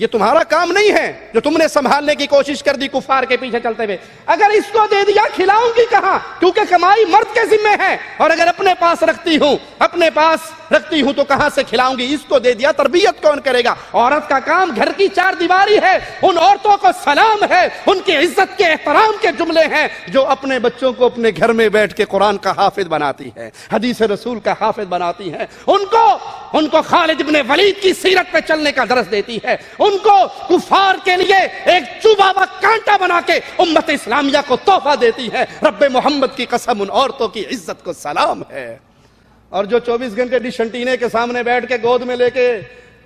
یہ تمہارا کام نہیں ہے جو تم نے سنبھالنے کی کوشش کر دی کفار کے پیچھے چلتے ہوئے. اگر اس کو دے دیا کھلاؤں گی کہاں, کیونکہ کمائی مرد کے ذمہ ہے, اور اگر اپنے پاس رکھتی ہوں تو کہاں سے کھلاؤں گی. اس کو دے دیا, تربیت کون کرے گا؟ عورت کا کام گھر کی چار دیواری ہے. ان عورتوں کو سلام ہے, ان کی عزت کے احترام کے جملے ہیں جو اپنے بچوں کو اپنے گھر میں بیٹھ کے قرآن کا حافظ بناتی ہے, حدیث رسول کا حافظ بناتی ہے, ان کو خالد بن ولید کی سیرت پہ چلنے کا درس دیتی ہے, ان کو کفار کے لیے ایک چوبا ہوا کانٹا بنا کے امت اسلامیہ کو تحفہ دیتی ہے. رب محمد کی قسم, ان عورتوں کی عزت کو سلام ہے. اور جو 24 گھنٹے ڈش انٹینے کے سامنے بیٹھ کے گود میں لے کے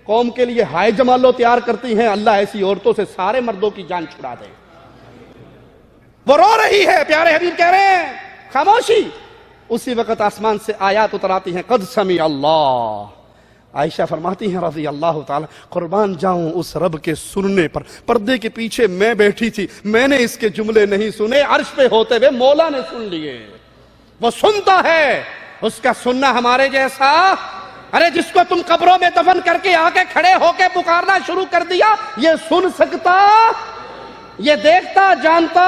قوم کے لیے ہائے جمالو تیار کرتی ہیں, اللہ ایسی عورتوں سے سارے مردوں کی جان چھڑا دے. وہ رو رہی ہے, پیارے حبیب کہہ رہے ہیں خاموشی. اسی وقت آسمان سے آیات اتراتی ہیں, قد سمع اللہ. عائشہ فرماتی ہیں رضی اللہ تعالی, قربان جاؤں اس رب کے سننے پر. پردے کے پیچھے میں بیٹھی تھی, میں نے اس کے جملے نہیں سنے, عرش پہ ہوتے ہوئے مولا نے سن لیے. وہ سنتا ہے, اس کا سننا ہمارے جیسا. ارے جس کو تم قبروں میں دفن کر کے آ کے کھڑے ہو کے پکارنا شروع کر دیا, یہ سن سکتا, یہ دیکھتا جانتا,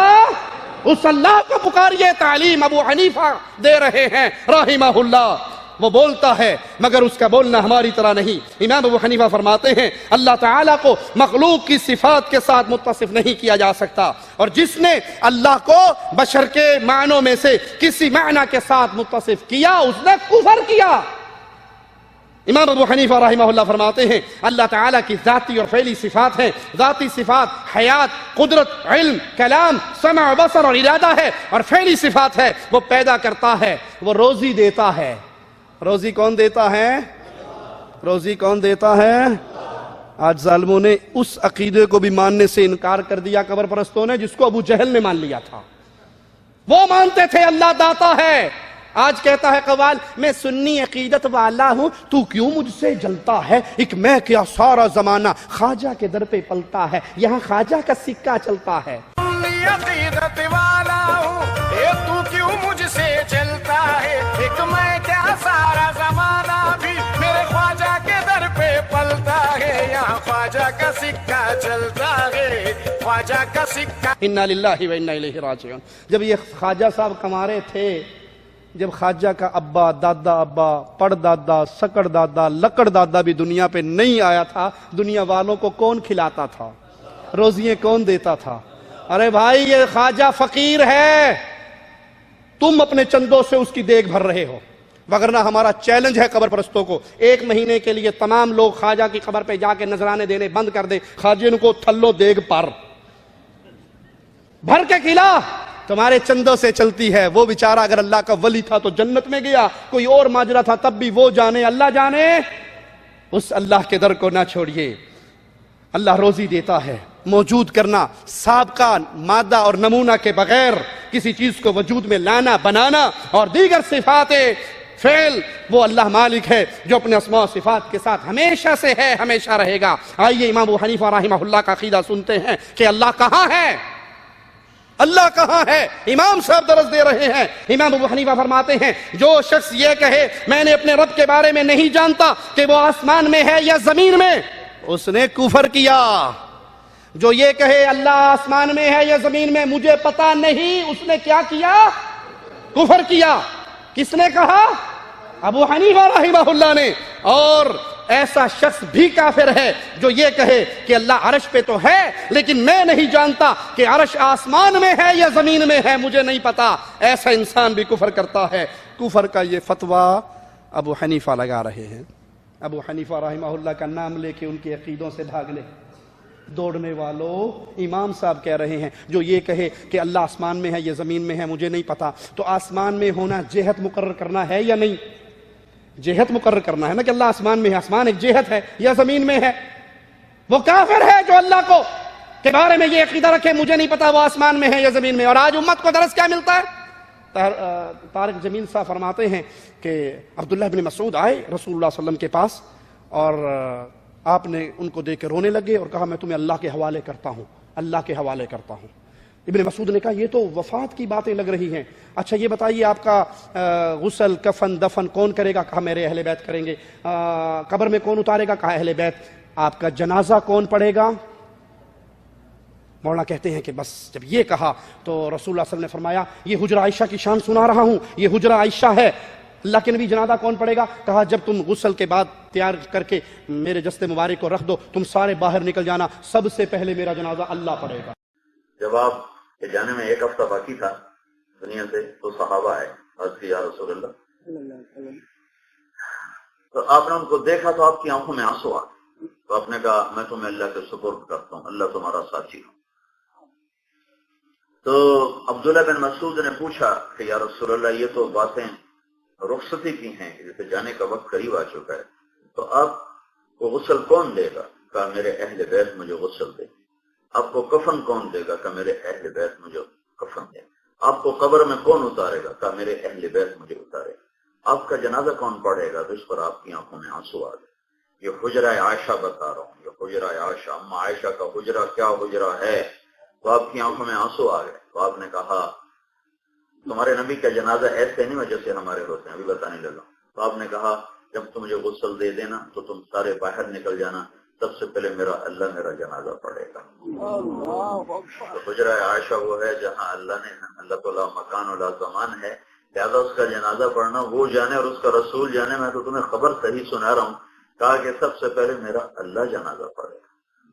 اس اللہ کو پکاریے. تعلیم ابو حنیفہ دے رہے ہیں رحمہ اللہ. وہ بولتا ہے مگر اس کا بولنا ہماری طرح نہیں. امام ابو حنیفہ فرماتے ہیں اللہ تعالیٰ کو مخلوق کی صفات کے ساتھ متصف نہیں کیا جا سکتا, اور جس نے اللہ کو بشر کے معنوں میں سے کسی معنی کے ساتھ متصف کیا اس نے کفر کیا. امام ابو حنیفہ رحمہ اللہ فرماتے ہیں اللہ تعالیٰ کی ذاتی اور فعلی صفات ہیں. ذاتی صفات حیات, قدرت, علم, کلام, سمع, بصر اور ارادہ ہے, اور فعلی صفات ہے وہ پیدا کرتا ہے, وہ روزی دیتا ہے. روزی کون دیتا ہے؟ روزی کون دیتا ہے؟ آج ظالموں نے اس عقیدے کو بھی ماننے سے انکار کر دیا قبر پرستوں نے, جس کو ابو جہل نے مان لیا تھا. وہ مانتے تھے اللہ داتا ہے. آج کہتا ہے قوال میں سنی عقیدت والا ہوں, تو کیوں مجھ سے جلتا ہے؟ ایک میں کیا سارا زمانہ خواجہ کے در پہ پلتا ہے, یہاں خواجہ کا سکہ چلتا ہے. سنی عقیدت والا ہوں, تو کیوں مجھ سے جلتا ہے؟ ایک میں کیا سارا زمانہ بھی میرے خواجہ کے در پہ پلتا ہے, یہاں خواجہ کا سکہ چلتا ہے, خواجہ کا سکہ. انا للہ و انا الیہ راجعون. جب یہ خواجہ صاحب کمارے تھے, جب خواجہ کا ابا, دادا ابا, پڑ دادا, سکڑ دادا, لکڑ دادا بھی دنیا پہ نہیں آیا تھا, دنیا والوں کو کون کھلاتا تھا؟ روزیاں کون دیتا تھا؟ ارے بھائی یہ خواجہ فقیر ہے, تم اپنے چندوں سے اس کی دیکھ بھر رہے ہو. وگرنہ ہمارا چیلنج ہے قبر پرستوں کو, 1 مہینے کے لیے تمام لوگ خواجہ کی قبر پہ جا کے نذرانے دینے بند کر دیں. خواجہ کو تھلو دیگ پر بھر کے کھلا, تمہارے چندوں سے چلتی ہے. وہ بیچارہ اگر اللہ کا ولی تھا تو جنت میں گیا, کوئی اور ماجرا تھا تب بھی وہ جانے, اللہ جانے. اس اللہ کے در کو نہ چھوڑیے. اللہ روزی دیتا ہے. موجود کرنا, سابقہ مادہ اور نمونہ کے بغیر کسی چیز کو وجود میں لانا, بنانا, اور دیگر صفات فعل, وہ اللہ مالک ہے جو اپنے اسماء و صفات کے ساتھ ہمیشہ سے ہے, ہمیشہ رہے گا. آئیے امام ابو حنیفہ رحمہ اللہ کا عقیدہ سنتے ہیں کہ اللہ کہاں ہے, اللہ کہاں ہے. امام صاحب درس دے رہے ہیں. امام ابو حنیفہ فرماتے ہیں جو شخص یہ کہے میں نے اپنے رب کے بارے میں نہیں جانتا کہ وہ آسمان میں ہے یا زمین میں, اس نے کفر کیا. جو یہ کہے اللہ آسمان میں ہے یا زمین میں مجھے پتا نہیں, اس نے کیا کیا؟ کفر کیا. کس نے کہا؟ ابو حنیفہ رحمہ اللہ نے. اور ایسا شخص بھی کافر ہے جو یہ کہے کہ اللہ عرش پہ تو ہے لیکن میں نہیں جانتا کہ عرش آسمان میں ہے یا زمین میں ہے, مجھے نہیں پتا. ایسا انسان بھی کفر کرتا ہے. کفر کا یہ فتویٰ ابو حنیفہ لگا رہے ہیں. ابو حنیفہ رحمہ اللہ کا نام لے کے ان کے عقیدوں سے بھاگ لے. دوڑنے والوں, امام صاحب کہہ رہے ہیں جو یہ کہے کہ اللہ آسمان میں ہے یا زمین میں ہے مجھے نہیں پتا, تو آسمان میں ہونا جہت مقرر کرنا ہے یا نہیں؟ جہت مقرر کرنا ہے نا کہ اللہ آسمان میں ہے. آسمان ایک جہت ہے یا زمین میں ہے؟ وہ کافر ہے جو اللہ کو کے بارے میں یہ عقیدہ رکھے مجھے نہیں پتا وہ آسمان میں ہے یا زمین میں. اور آج امت کو درس کیا ملتا ہے؟ طارق جمیل صاحب فرماتے ہیں کہ عبداللہ بن مسعود آئے رسول اللہ صلی اللہ علیہ وسلم کے پاس, اور آپ نے ان کو دیکھ کے رونے لگے اور کہا میں تمہیں اللہ کے حوالے کرتا ہوں, اللہ کے حوالے کرتا ہوں. ابن مسعود نے کہا یہ تو وفات کی باتیں لگ رہی ہیں, اچھا یہ بتائیے آپ کا غسل, کفن, دفن کون کرے گا؟ کہا میرے اہل بیت کریں گے. قبر میں کون اتارے گا؟ کہا اہل بیت. آپ کا جنازہ کون پڑھے گا؟ مولانا کہتے ہیں کہ بس جب یہ کہا تو رسول اللہ صلی اللہ علیہ وسلم نے فرمایا یہ حجرہ عائشہ کی شان سنا رہا ہوں، یہ حجرہ عائشہ ہے، اللہ کے نبی جنازہ کون پڑھے گا؟ کہا جب تم غسل کے بعد تیار کر کے میرے جسد مبارک کو رکھ دو، تم سارے باہر نکل جانا، سب سے پہلے میرا جنازہ اللہ پڑھے گا۔ جب آپ کے جانے میں 1 ہفتہ باقی تھا دنیا سے تو صحابہ آئے، عرض کی یا رسول اللہ، تو آپ نے ان کو دیکھا تو آپ کی آنکھوں میں آنسو آ گئے، تو آپ نے کہا میں تمہیں اللہ کے سپرد کرتا ہوں، اللہ تمہارا ساتھی ہوں۔ تو عبداللہ بن مسعود نے پوچھا کہ یا رسول اللہ یہ تو باتیں رخصتی کی ہیں، جیسے جانے کا وقت قریب آ چکا ہے، تو آپ کو غسل کون دے گا؟ کہا میرے اہل بیت مجھے غسل دے۔ آپ کو کفن کون دے گا؟ کہ میرے اہل بیت مجھے کفن دے۔ آپ کو قبر میں کون اتارے گا؟ کہ میرے اہل بیت مجھے اتارے۔ آپ کا جنازہ کون پڑھے گا؟ تو اس پر آپ کی آنکھوں میں آنسو آ گئے۔ یہ حجرہ عائشہ بتا رہا ہوں، یہ حجرہ عائشہ، اما عائشہ کا حجرہ کیا حجرہ ہے؟ تو آپ کی آنکھوں میں آنسو آ گئے۔ تو آپ نے کہا تمہارے نبی کا جنازہ ایسے نہیں جیسے ہمارے ہوتے ہیں، ابھی بتانے لگا۔ تو آپ نے کہا جب تم مجھے غسل دے دینا تو تم سارے باہر نکل جانا، سب سے پہلے اللہ میرا جنازہ پڑھے گا۔ تو حجرہ عائشہ وہ ہے جہاں اللہ تعالیٰ مکان ولا زمان ہے، لہذا اس کا جنازہ پڑھنا وہ جانے اور اس کا رسول جانے۔ میں تو تمہیں خبر صحیح سنا رہا ہوں، کہا کہ سب سے پہلے میرا اللہ جنازہ پڑھے گا،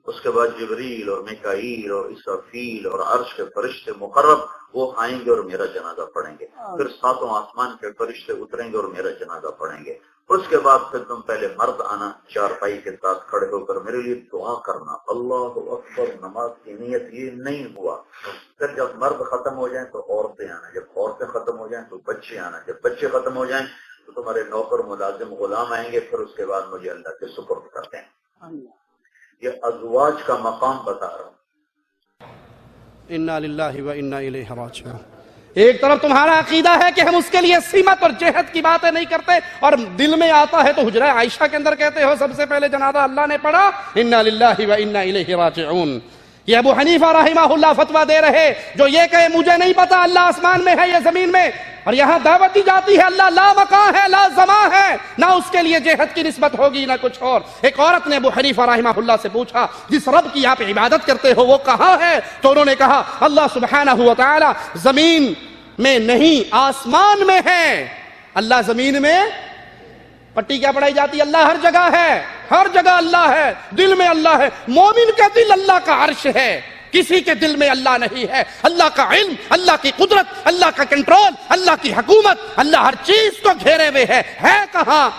اس کے بعد جبریل اور میکائیل اور اسرافیل اور عرش کے فرشتے مقرب وہ آئیں گے اور میرا جنازہ پڑھیں گے، پھر 7 آسمان کے فرشتے اتریں گے اور میرا جنازہ پڑھیں گے، اس کے بعد پھر تم پہلے مرد آنا، چارپائی کے ساتھ کھڑے ہو کر میرے لیے دعا کرنا، اللہ اکبر، نماز کی نیت یہ نہیں ہوا۔ پھر جب مرد ختم ہو جائیں تو عورتیں آنا، جب عورتیں ختم ہو جائیں تو بچے آنا، جب بچے ختم ہو جائیں تو تمہارے نوکر ملازم غلام آئیں گے، پھر اس کے بعد مجھے اللہ کے سپرد کرتے ہیں۔ یہ ازواج کا مقام بتا رہا ہوں۔ انا للہ و انا الیہ راجعون۔ ایک طرف تمہارا عقیدہ ہے کہ ہم اس کے لیے سمت اور جہت کی باتیں نہیں کرتے، اور دل میں آتا ہے تو حجرہ عائشہ کے اندر کہتے ہو سب سے پہلے جنازہ اللہ نے پڑھا۔ انا للہ و انا الیہ راجعون۔ یہ ابو حنیفہ رحمہ اللہ فتویٰ دے رہے جو یہ کہے مجھے نہیں پتا اللہ آسمان میں ہے یا زمین میں، اور یہاں دعوت دی جاتی ہے اللہ لا مکان ہے لا زمان ہے، نہ اس کے لیے جہت کی نسبت ہوگی نہ کچھ اور۔ ایک عورت نے ابو حنیفہ رحمہ اللہ سے پوچھا جس رب کی آپ عبادت کرتے ہو وہ کہاں ہے؟ تو انہوں نے کہا اللہ سبحانہ و تعالی زمین میں نہیں آسمان میں ہے۔ اللہ زمین میں پٹی کیا پڑھائی جاتی ہے؟ اللہ ہر جگہ ہے، ہر جگہ اللہ ہے، دل میں اللہ ہے۔ مومن کا دل اللہ کا عرش ہے، کسی کے دل میں اللہ نہیں ہے۔ اللہ کا علم، اللہ کی قدرت، اللہ کا کنٹرول، اللہ کی حکومت، اللہ ہر چیز کو گھیرے ہوئے ہے کہاں؟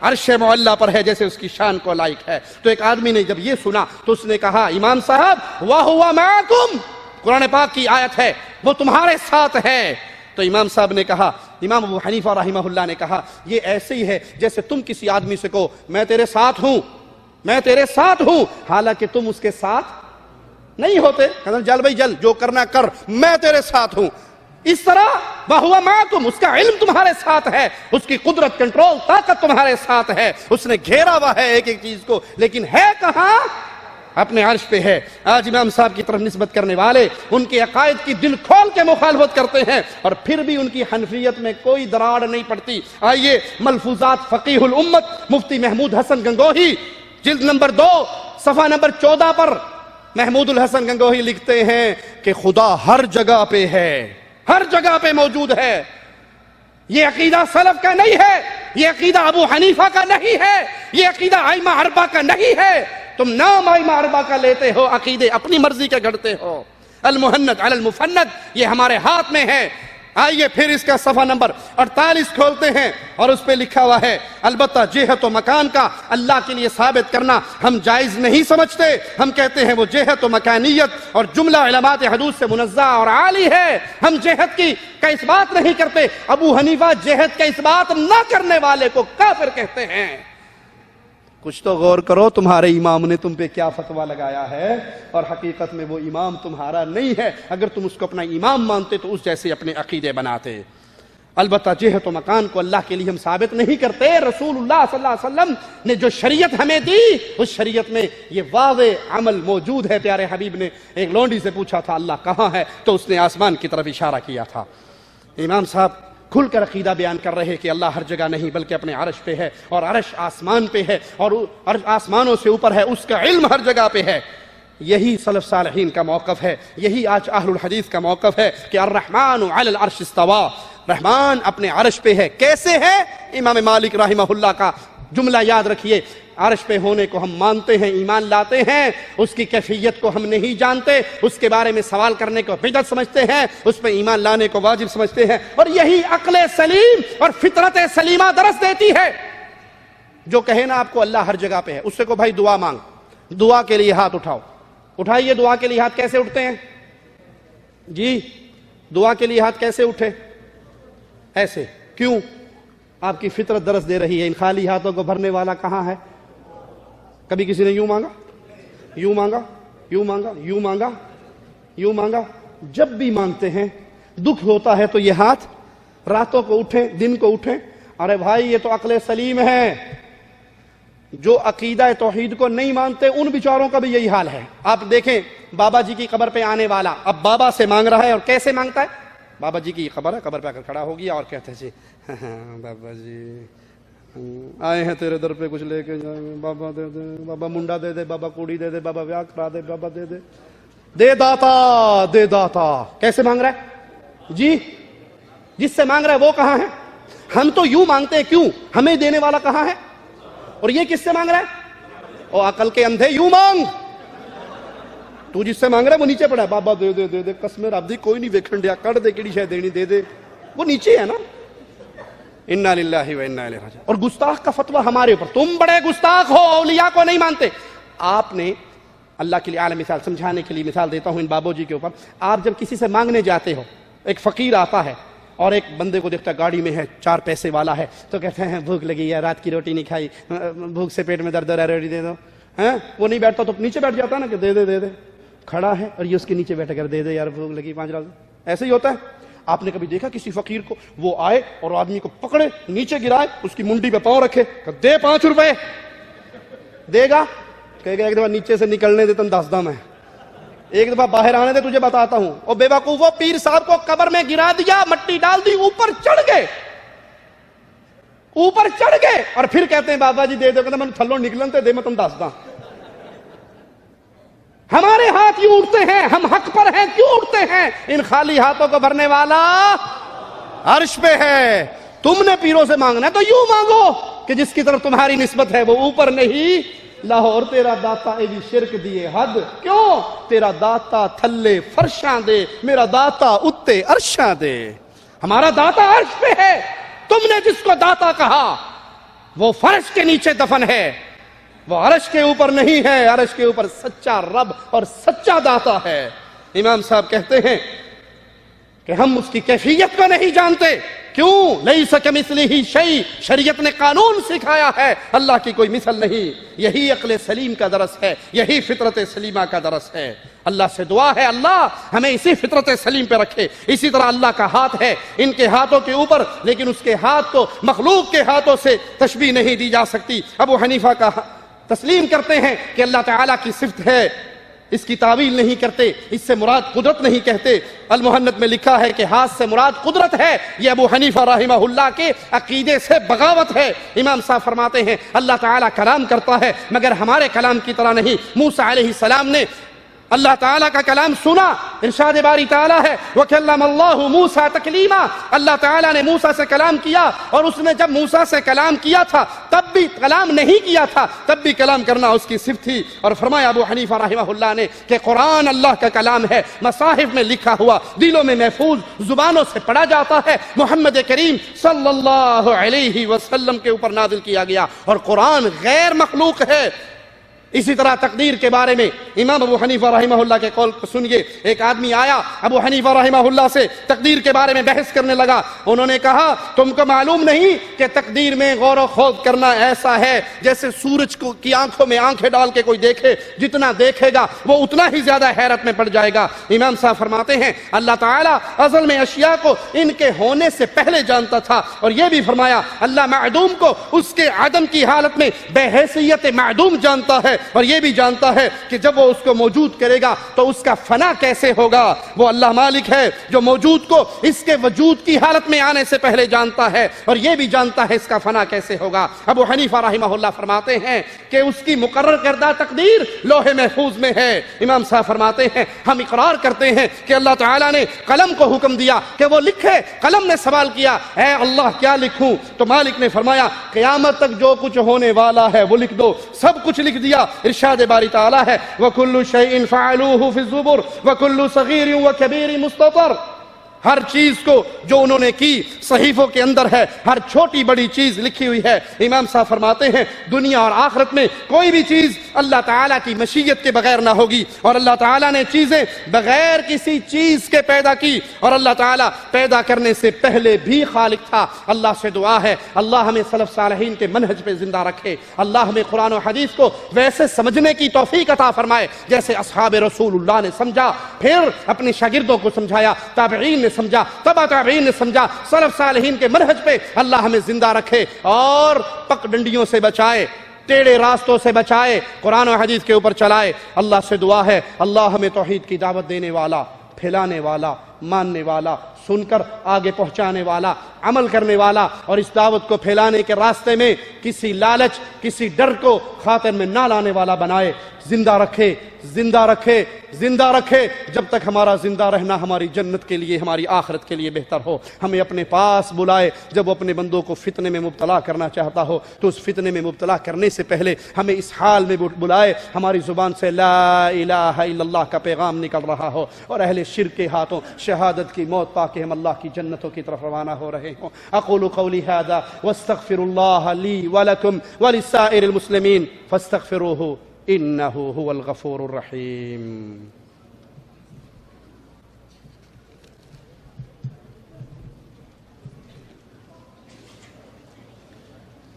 عرش معلیٰ پر ہے، جیسے اس کی شان کو لائق ہے۔ تو ایک آدمی نے جب یہ سنا تو اس نے کہا امام صاحب وَهُوَ مَعَكُمْ، قرآن پاک کی آیت ہے، وہ تمہارے ساتھ ہے۔ تو امام صاحب نے کہا، امام ابو حنیفہ رحمہ اللہ نے کہا یہ ایسے ہی ہے جیسے تم کسی آدمی سے کہو میں تیرے ساتھ ہوں، میں تیرے ساتھ ہوں، حالانکہ تم اس کے ساتھ نہیں ہوتے۔ کہتے جل بھائی جل، جو کرنا کر، میں تیرے ساتھ ہوں۔ اس طرح وَهُوَ مَعَكُمْ، اس کا علم تمہارے ساتھ ہے، اس کی قدرت، کنٹرول، طاقت تمہارے ساتھ ہے، اس نے گھیرا ہوا ہے ایک ایک چیز کو، لیکن ہے کہاں؟ اپنے عرش پہ ہے۔ آج امام صاحب کی طرف نسبت کرنے والے ان کے عقائد کی دل کھول کے مخالفت کرتے ہیں، اور پھر بھی ان کی حنفیت میں کوئی دراڑ نہیں پڑتی۔ آئیے ملفوظات فقیہ الامت مفتی محمود حسن گنگوہی جلد نمبر 2 صفحہ نمبر 14 پر محمود الحسن گنگوہی لکھتے ہیں کہ خدا ہر جگہ پہ ہے، ہر جگہ پہ موجود ہے۔ یہ عقیدہ سلف کا نہیں ہے، یہ عقیدہ ابو حنیفہ کا نہیں ہے، یہ عقیدہ ائمہ اربعہ کا نہیں ہے۔ تم نام ائمہ اربعہ کا لیتے ہو، عقیدے اپنی مرضی کے گھڑتے ہو۔ المہند علی المفند یہ ہمارے ہاتھ میں ہے۔ آئیے پھر اس کا صفحہ نمبر 48 کھولتے ہیں اور اس پہ لکھا ہوا ہے البتہ جہت و مکان کا اللہ کے لیے ثابت کرنا ہم جائز نہیں سمجھتے، ہم کہتے ہیں وہ جہت و مکانیت اور جملہ علامات حدوث سے منزہ اور عالی ہے، ہم جہت کی کا اس بات نہیں کرتے۔ ابو حنیفہ جہت کا اس بات نہ کرنے والے کو کافر کہتے ہیں۔ کچھ تو غور کرو تمہارے امام نے تم پہ کیا فتویٰ لگایا ہے، اور حقیقت میں وہ امام تمہارا نہیں ہے۔ اگر تم اس کو اپنا امام مانتے تو اس جیسے اپنے عقیدے بناتے۔ البتہ جہت و مکان کو اللہ کے لیے ہم ثابت نہیں کرتے۔ رسول اللہ صلی اللہ علیہ وسلم نے جو شریعت ہمیں دی اس شریعت میں یہ واضح عمل موجود ہے۔ پیارے حبیب نے ایک لونڈی سے پوچھا تھا اللہ کہاں ہے، تو اس نے آسمان کی طرف اشارہ کیا تھا۔ امام صاحب کھل کر عقیدہ بیان کر رہے کہ اللہ ہر جگہ نہیں بلکہ اپنے عرش پہ ہے، اور عرش آسمان پہ ہے، اور عرش آسمانوں سے اوپر ہے، اس کا علم ہر جگہ پہ ہے۔ یہی سلف صالحین کا موقف ہے، یہی آج اہل الحدیث کا موقف ہے کہ الرحمن علی العرش استوى، رحمان اپنے عرش پہ ہے۔ کیسے ہے؟ امام مالک رحمہ اللہ کا جملہ یاد رکھیے، عرش پہ ہونے کو ہم مانتے ہیں، ایمان لاتے ہیں، اس کی کیفیت کو ہم نہیں جانتے، اس کے بارے میں سوال کرنے کو بدعت سمجھتے ہیں، اس پہ ایمان لانے کو واجب سمجھتے ہیں، اور یہی عقل سلیم اور فطرت سلیمہ درس دیتی ہے۔ جو کہے نا آپ کو اللہ ہر جگہ پہ ہے، اس سے کو بھائی دعا مانگ، دعا کے لیے ہاتھ اٹھاؤ، اٹھائیے دعا کے لیے ہاتھ۔ کیسے اٹھتے ہیں جی؟ دعا کے لیے ہاتھ کیسے اٹھے؟ ایسے۔ کیوں؟ آپ کی فطرت درس دے رہی ہے ان خالی ہاتھوں کو بھرنے والا کہاں ہے؟ کبھی کسی نے یوں مانگا، یوں مانگا، یوں مانگا، یوں مانگا، یوں مانگا؟ جب بھی مانگتے ہیں دکھ ہوتا ہے تو یہ ہاتھ راتوں کو اٹھیں، دن کو اٹھیں۔ ارے بھائی یہ تو عقل سلیم ہے۔ جو عقیدہ توحید کو نہیں مانتے ان بیچاروں کا بھی یہی حال ہے۔ آپ دیکھیں بابا جی کی قبر پہ آنے والا اب بابا سے مانگ رہا ہے، اور کیسے مانگتا ہے؟ بابا جی کی قبر ہے، قبر پہ آ کر کھڑا ہو گیا اور کہتے ہیں جی بابا جی آئے ہیں تیرے در پہ کچھ لے کے جائیں گے، بابا دے دے، بابا منڈا دے دے، بابا کوڑی دے دے، بابا بیاہ کرا دے، بابا دے دے، دے داتا دے داتا۔ کیسے مانگ رہا ہے جی؟ جس سے مانگ رہا ہے وہ کہاں ہے؟ ہم تو یوں مانگتے ہیں، کیوں؟ ہمیں دینے والا کہاں ہے؟ اور یہ کس سے مانگ رہا ہے؟ او عقل کے اندھے، یوں مانگ۔ تو جس سے مانگ رہا ہے وہ نیچے پڑا ہے، بابا دے دے دے دے، قسم رب دی کوئی نہیں ویکھن دیا، کٹ دے کیڑی شے دینی دے دے، وہ نیچے ہے نا۔ انا للہ و انا الیہ راجعون۔ اور گستاخ کا فتویٰ ہمارے اوپر، تم بڑے گستاخ ہو، اولیاء کو نہیں مانتے۔ آپ نے اللہ کے لیے اعلی مثال سمجھانے کے لیے مثال دیتا ہوں ان بابو جی کے اوپر۔ آپ جب کسی سے مانگنے جاتے ہو، ایک فقیر آتا ہے اور ایک بندے کو دیکھتا گاڑی میں ہے، 4 پیسے والا ہے، تو کہتے ہیں بھوک لگی ہے، رات کی روٹی نہیں کھائی، بھوک سے پیٹ میں درد ہو رہا ہے، روٹی دے دو۔ وہ نہیں بیٹھتا تو نیچے بیٹھ جاتا نا کہ دے دے دے دے۔ کھڑا ہے اور یہ اس کے نیچے بیٹھ کر دے دے یار بھوک لگی 5 رات۔ ایسے ہی ہوتا ہے۔ آپ نے کبھی دیکھا کسی فقیر کو وہ آئے اور آدمی کو پکڑے نیچے گرائے، اس کی منڈی پہ پاؤں رکھے کہ دے 5 روپے؟ دے گا؟ کہے گا ایک دفعہ نیچے سے نکلنے دے تم دس دم ہے، ایک دفعہ باہر آنے دے تجھے بتاتا ہوں۔ اور بے وقوف وہ پیر صاحب کو قبر میں گرا دیا، مٹی ڈال دی، اوپر چڑھ گئے، اوپر چڑھ گئے، اور پھر کہتے ہیں بابا جی دے دو، کہتے ہیں میں تھلوں نکلن تے دے میں تم دس دا۔ ہمارے ہاتھ یوں اٹھتے ہیں، ہم حق پر ہیں، کیوں اٹھتے ہیں؟ ان خالی ہاتھوں کو بھرنے والا عرش پہ ہے۔ تم نے پیروں سے مانگنا ہے تو یوں مانگو کہ جس کی طرف تمہاری نسبت ہے وہ اوپر نہیں۔ لاہور تیرا داتا اے بھی شرک دیے حد، کیوں؟ تیرا داتا تھلے فرشاں دے، میرا داتا اتے عرشاں دے۔ ہمارا داتا عرش پہ ہے، تم نے جس کو داتا کہا وہ فرش کے نیچے دفن ہے، وہ عرش کے اوپر نہیں ہے۔ عرش کے اوپر سچا رب اور سچا داتا ہے۔ امام صاحب کہتے ہیں کہ ہم اس کی کیفیت کو نہیں جانتے، کیوں؟ لیس کمثلہ شیء، شریعت نے قانون سکھایا ہے اللہ کی کوئی مثل نہیں۔ یہی عقل سلیم کا درس ہے، یہی فطرت سلیمہ کا درس ہے۔ اللہ سے دعا ہے اللہ ہمیں اسی فطرت سلیم پہ رکھے۔ اسی طرح اللہ کا ہاتھ ہے ان کے ہاتھوں کے اوپر، لیکن اس کے ہاتھ کو مخلوق کے ہاتھوں سے تشبیہ نہیں دی جا سکتی۔ ابو حنیفہ کا تسلیم کرتے ہیں کہ اللہ تعالیٰ کی صفت ہے، اس کی تعویل نہیں کرتے، اس سے مراد قدرت نہیں کہتے۔ المہند میں لکھا ہے کہ ہاتھ سے مراد قدرت ہے، یہ ابو حنیفہ رحمہ اللہ کے عقیدے سے بغاوت ہے۔ امام صاحب فرماتے ہیں اللہ تعالیٰ کلام کرتا ہے مگر ہمارے کلام کی طرح نہیں۔ موسیٰ علیہ السلام نے اللہ تعالیٰ کا کلام سنا، ارشاد باری تعالیٰ ہے وَكَلَّمَ اللَّهُ مُوسَىٰ تَكْلِيمًا، اللہ تعالیٰ نے موسیٰ سے کلام کیا، اور اس نے جب موسیٰ سے کلام کیا تھا تب بھی کلام نہیں کیا تھا، تب بھی کلام کرنا اس کی صفت تھی۔ اور فرمایا ابو حنیفہ رحمہ اللہ نے کہ قرآن اللہ کا کلام ہے، مصاحف میں لکھا ہوا، دلوں میں محفوظ، زبانوں سے پڑھا جاتا ہے، محمد کریم صلی اللہ علیہ وسلم کے اوپر نازل کیا گیا، اور قرآن غیر مخلوق ہے۔ اسی طرح تقدیر کے بارے میں امام ابو حنیفہ رحمہ اللہ کے قول کو سنیے۔ ایک آدمی آیا ابو حنیفہ رحمہ اللہ سے تقدیر کے بارے میں بحث کرنے لگا۔ انہوں نے کہا تم کو معلوم نہیں کہ تقدیر میں غور و خوض کرنا ایسا ہے جیسے سورج کی آنکھوں میں آنکھیں ڈال کے کوئی دیکھے، جتنا دیکھے گا وہ اتنا ہی زیادہ حیرت میں پڑ جائے گا۔ امام صاحب فرماتے ہیں اللہ تعالیٰ ازل میں اشیاء کو ان کے ہونے سے پہلے جانتا تھا، اور یہ بھی فرمایا اللہ معدوم کو اس کے عدم کی حالت میں بحیثیت معدوم جانتا ہے، اور یہ بھی جانتا ہے کہ جب وہ اس کو موجود کرے گا تو اس کا فنا کیسے ہوگا. وہ اللہ مالک ہے جو موجود کو اس کے وجود کی حالت میں آنے سے پہلے جانتا ہے اور یہ بھی جانتا ہے اس کا فنا کیسے ہوگا. ابو حنیفہ رحمہ اللہ فرماتے ہیں کہ اس کی مقرر کردہ تقدیر لوح محفوظ میں ہے. امام صاحب فرماتے ہیں ہم اقرار کرتے ہیں کہ اللہ تعالیٰ نے قلم کو حکم دیا کہ وہ لکھے. قلم نے سوال کیا اے اللہ کیا لکھوں؟ تو مالک نے فرمایا قیامت تک جو کچھ ہونے والا ہے وہ لکھ دو. سب کچھ لکھ دیا. ارشاد باری تعالیٰ ہے وَكُلُّ شَيْءٍ فَعَلُوهُ فِي الزُّبُرِ وَكُلُّ صَغِيرٍ وَكَبِيرٍ مُسْتَطَرٍ. ہر چیز کو جو انہوں نے کی صحیفوں کے اندر ہے. ہر چھوٹی بڑی چیز لکھی ہوئی ہے. امام صاحب فرماتے ہیں دنیا اور آخرت میں کوئی بھی چیز اللہ تعالیٰ کی مشیت کے بغیر نہ ہوگی. اور اللہ تعالیٰ نے چیزیں بغیر کسی چیز کے پیدا کی اور اللہ تعالیٰ پیدا کرنے سے پہلے بھی خالق تھا. اللہ سے دعا ہے اللہ ہمیں سلف صالحین کے منہج پہ زندہ رکھے. اللہ ہمیں قرآن و حدیث کو ویسے سمجھنے کی توفیق عطا فرمائے جیسے اصحاب رسول اللہ نے سمجھا, پھر اپنے شاگردوں کو سمجھایا, تابعین نے سمجھا, تبع تابعین نے سمجھا. سلف صالحین کے منہج پہ اللہ ہمیں زندہ رکھے اور پک ڈنڈیوں سے بچائے, ٹیڑے راستوں سے بچائے, قرآن و حدیث کے اوپر چلائے. اللہ سے دعا ہے اللہ ہمیں توحید کی دعوت دینے والا, پھیلانے والا, ماننے والا, سن کر آگے پہنچانے والا, عمل کرنے والا اور اس دعوت کو پھیلانے کے راستے میں کسی لالچ کسی ڈر کو خاطر میں نہ لانے والا بنائے. زندہ رکھے, زندہ رکھے, زندہ رکھے جب تک ہمارا زندہ رہنا ہماری جنت کے لیے ہماری آخرت کے لیے بہتر ہو. ہمیں اپنے پاس بلائے جب وہ اپنے بندوں کو فتنے میں مبتلا کرنا چاہتا ہو تو اس فتنے میں مبتلا کرنے سے پہلے ہمیں اس حال میں بلائے ہماری زبان سے لا الہ الا اللہ کا پیغام نکل رہا ہو اور اہل شرک کے ہاتھوں شہادت کی موت پا کے ہم اللہ کی جنتوں کی طرف روانہ ہو رہے ہوں. اقول قولی ھذا واستغفر اللہ لی ولکم ولسائر المسلمین فاستغفروہ انہ هو الغفور الرحیم.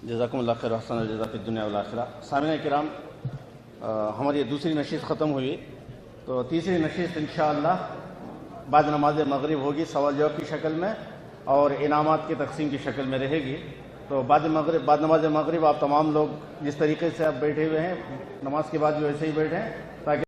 جزاکم اللہ خیر حسن الجزا فی الدنیا والآخرہ. سامعین کرام ہماری یہ دوسری نشست ختم ہوئی تو تیسری نشست انشاءاللہ بعد نماز مغرب ہوگی, سوال جواب کی شکل میں اور انعامات کی تقسیم کی شکل میں رہے گی. تو بعد نماز مغرب آپ تمام لوگ جس طریقے سے آپ بیٹھے ہوئے ہیں نماز کے بعد بھی ویسے ہی بیٹھیں تاکہ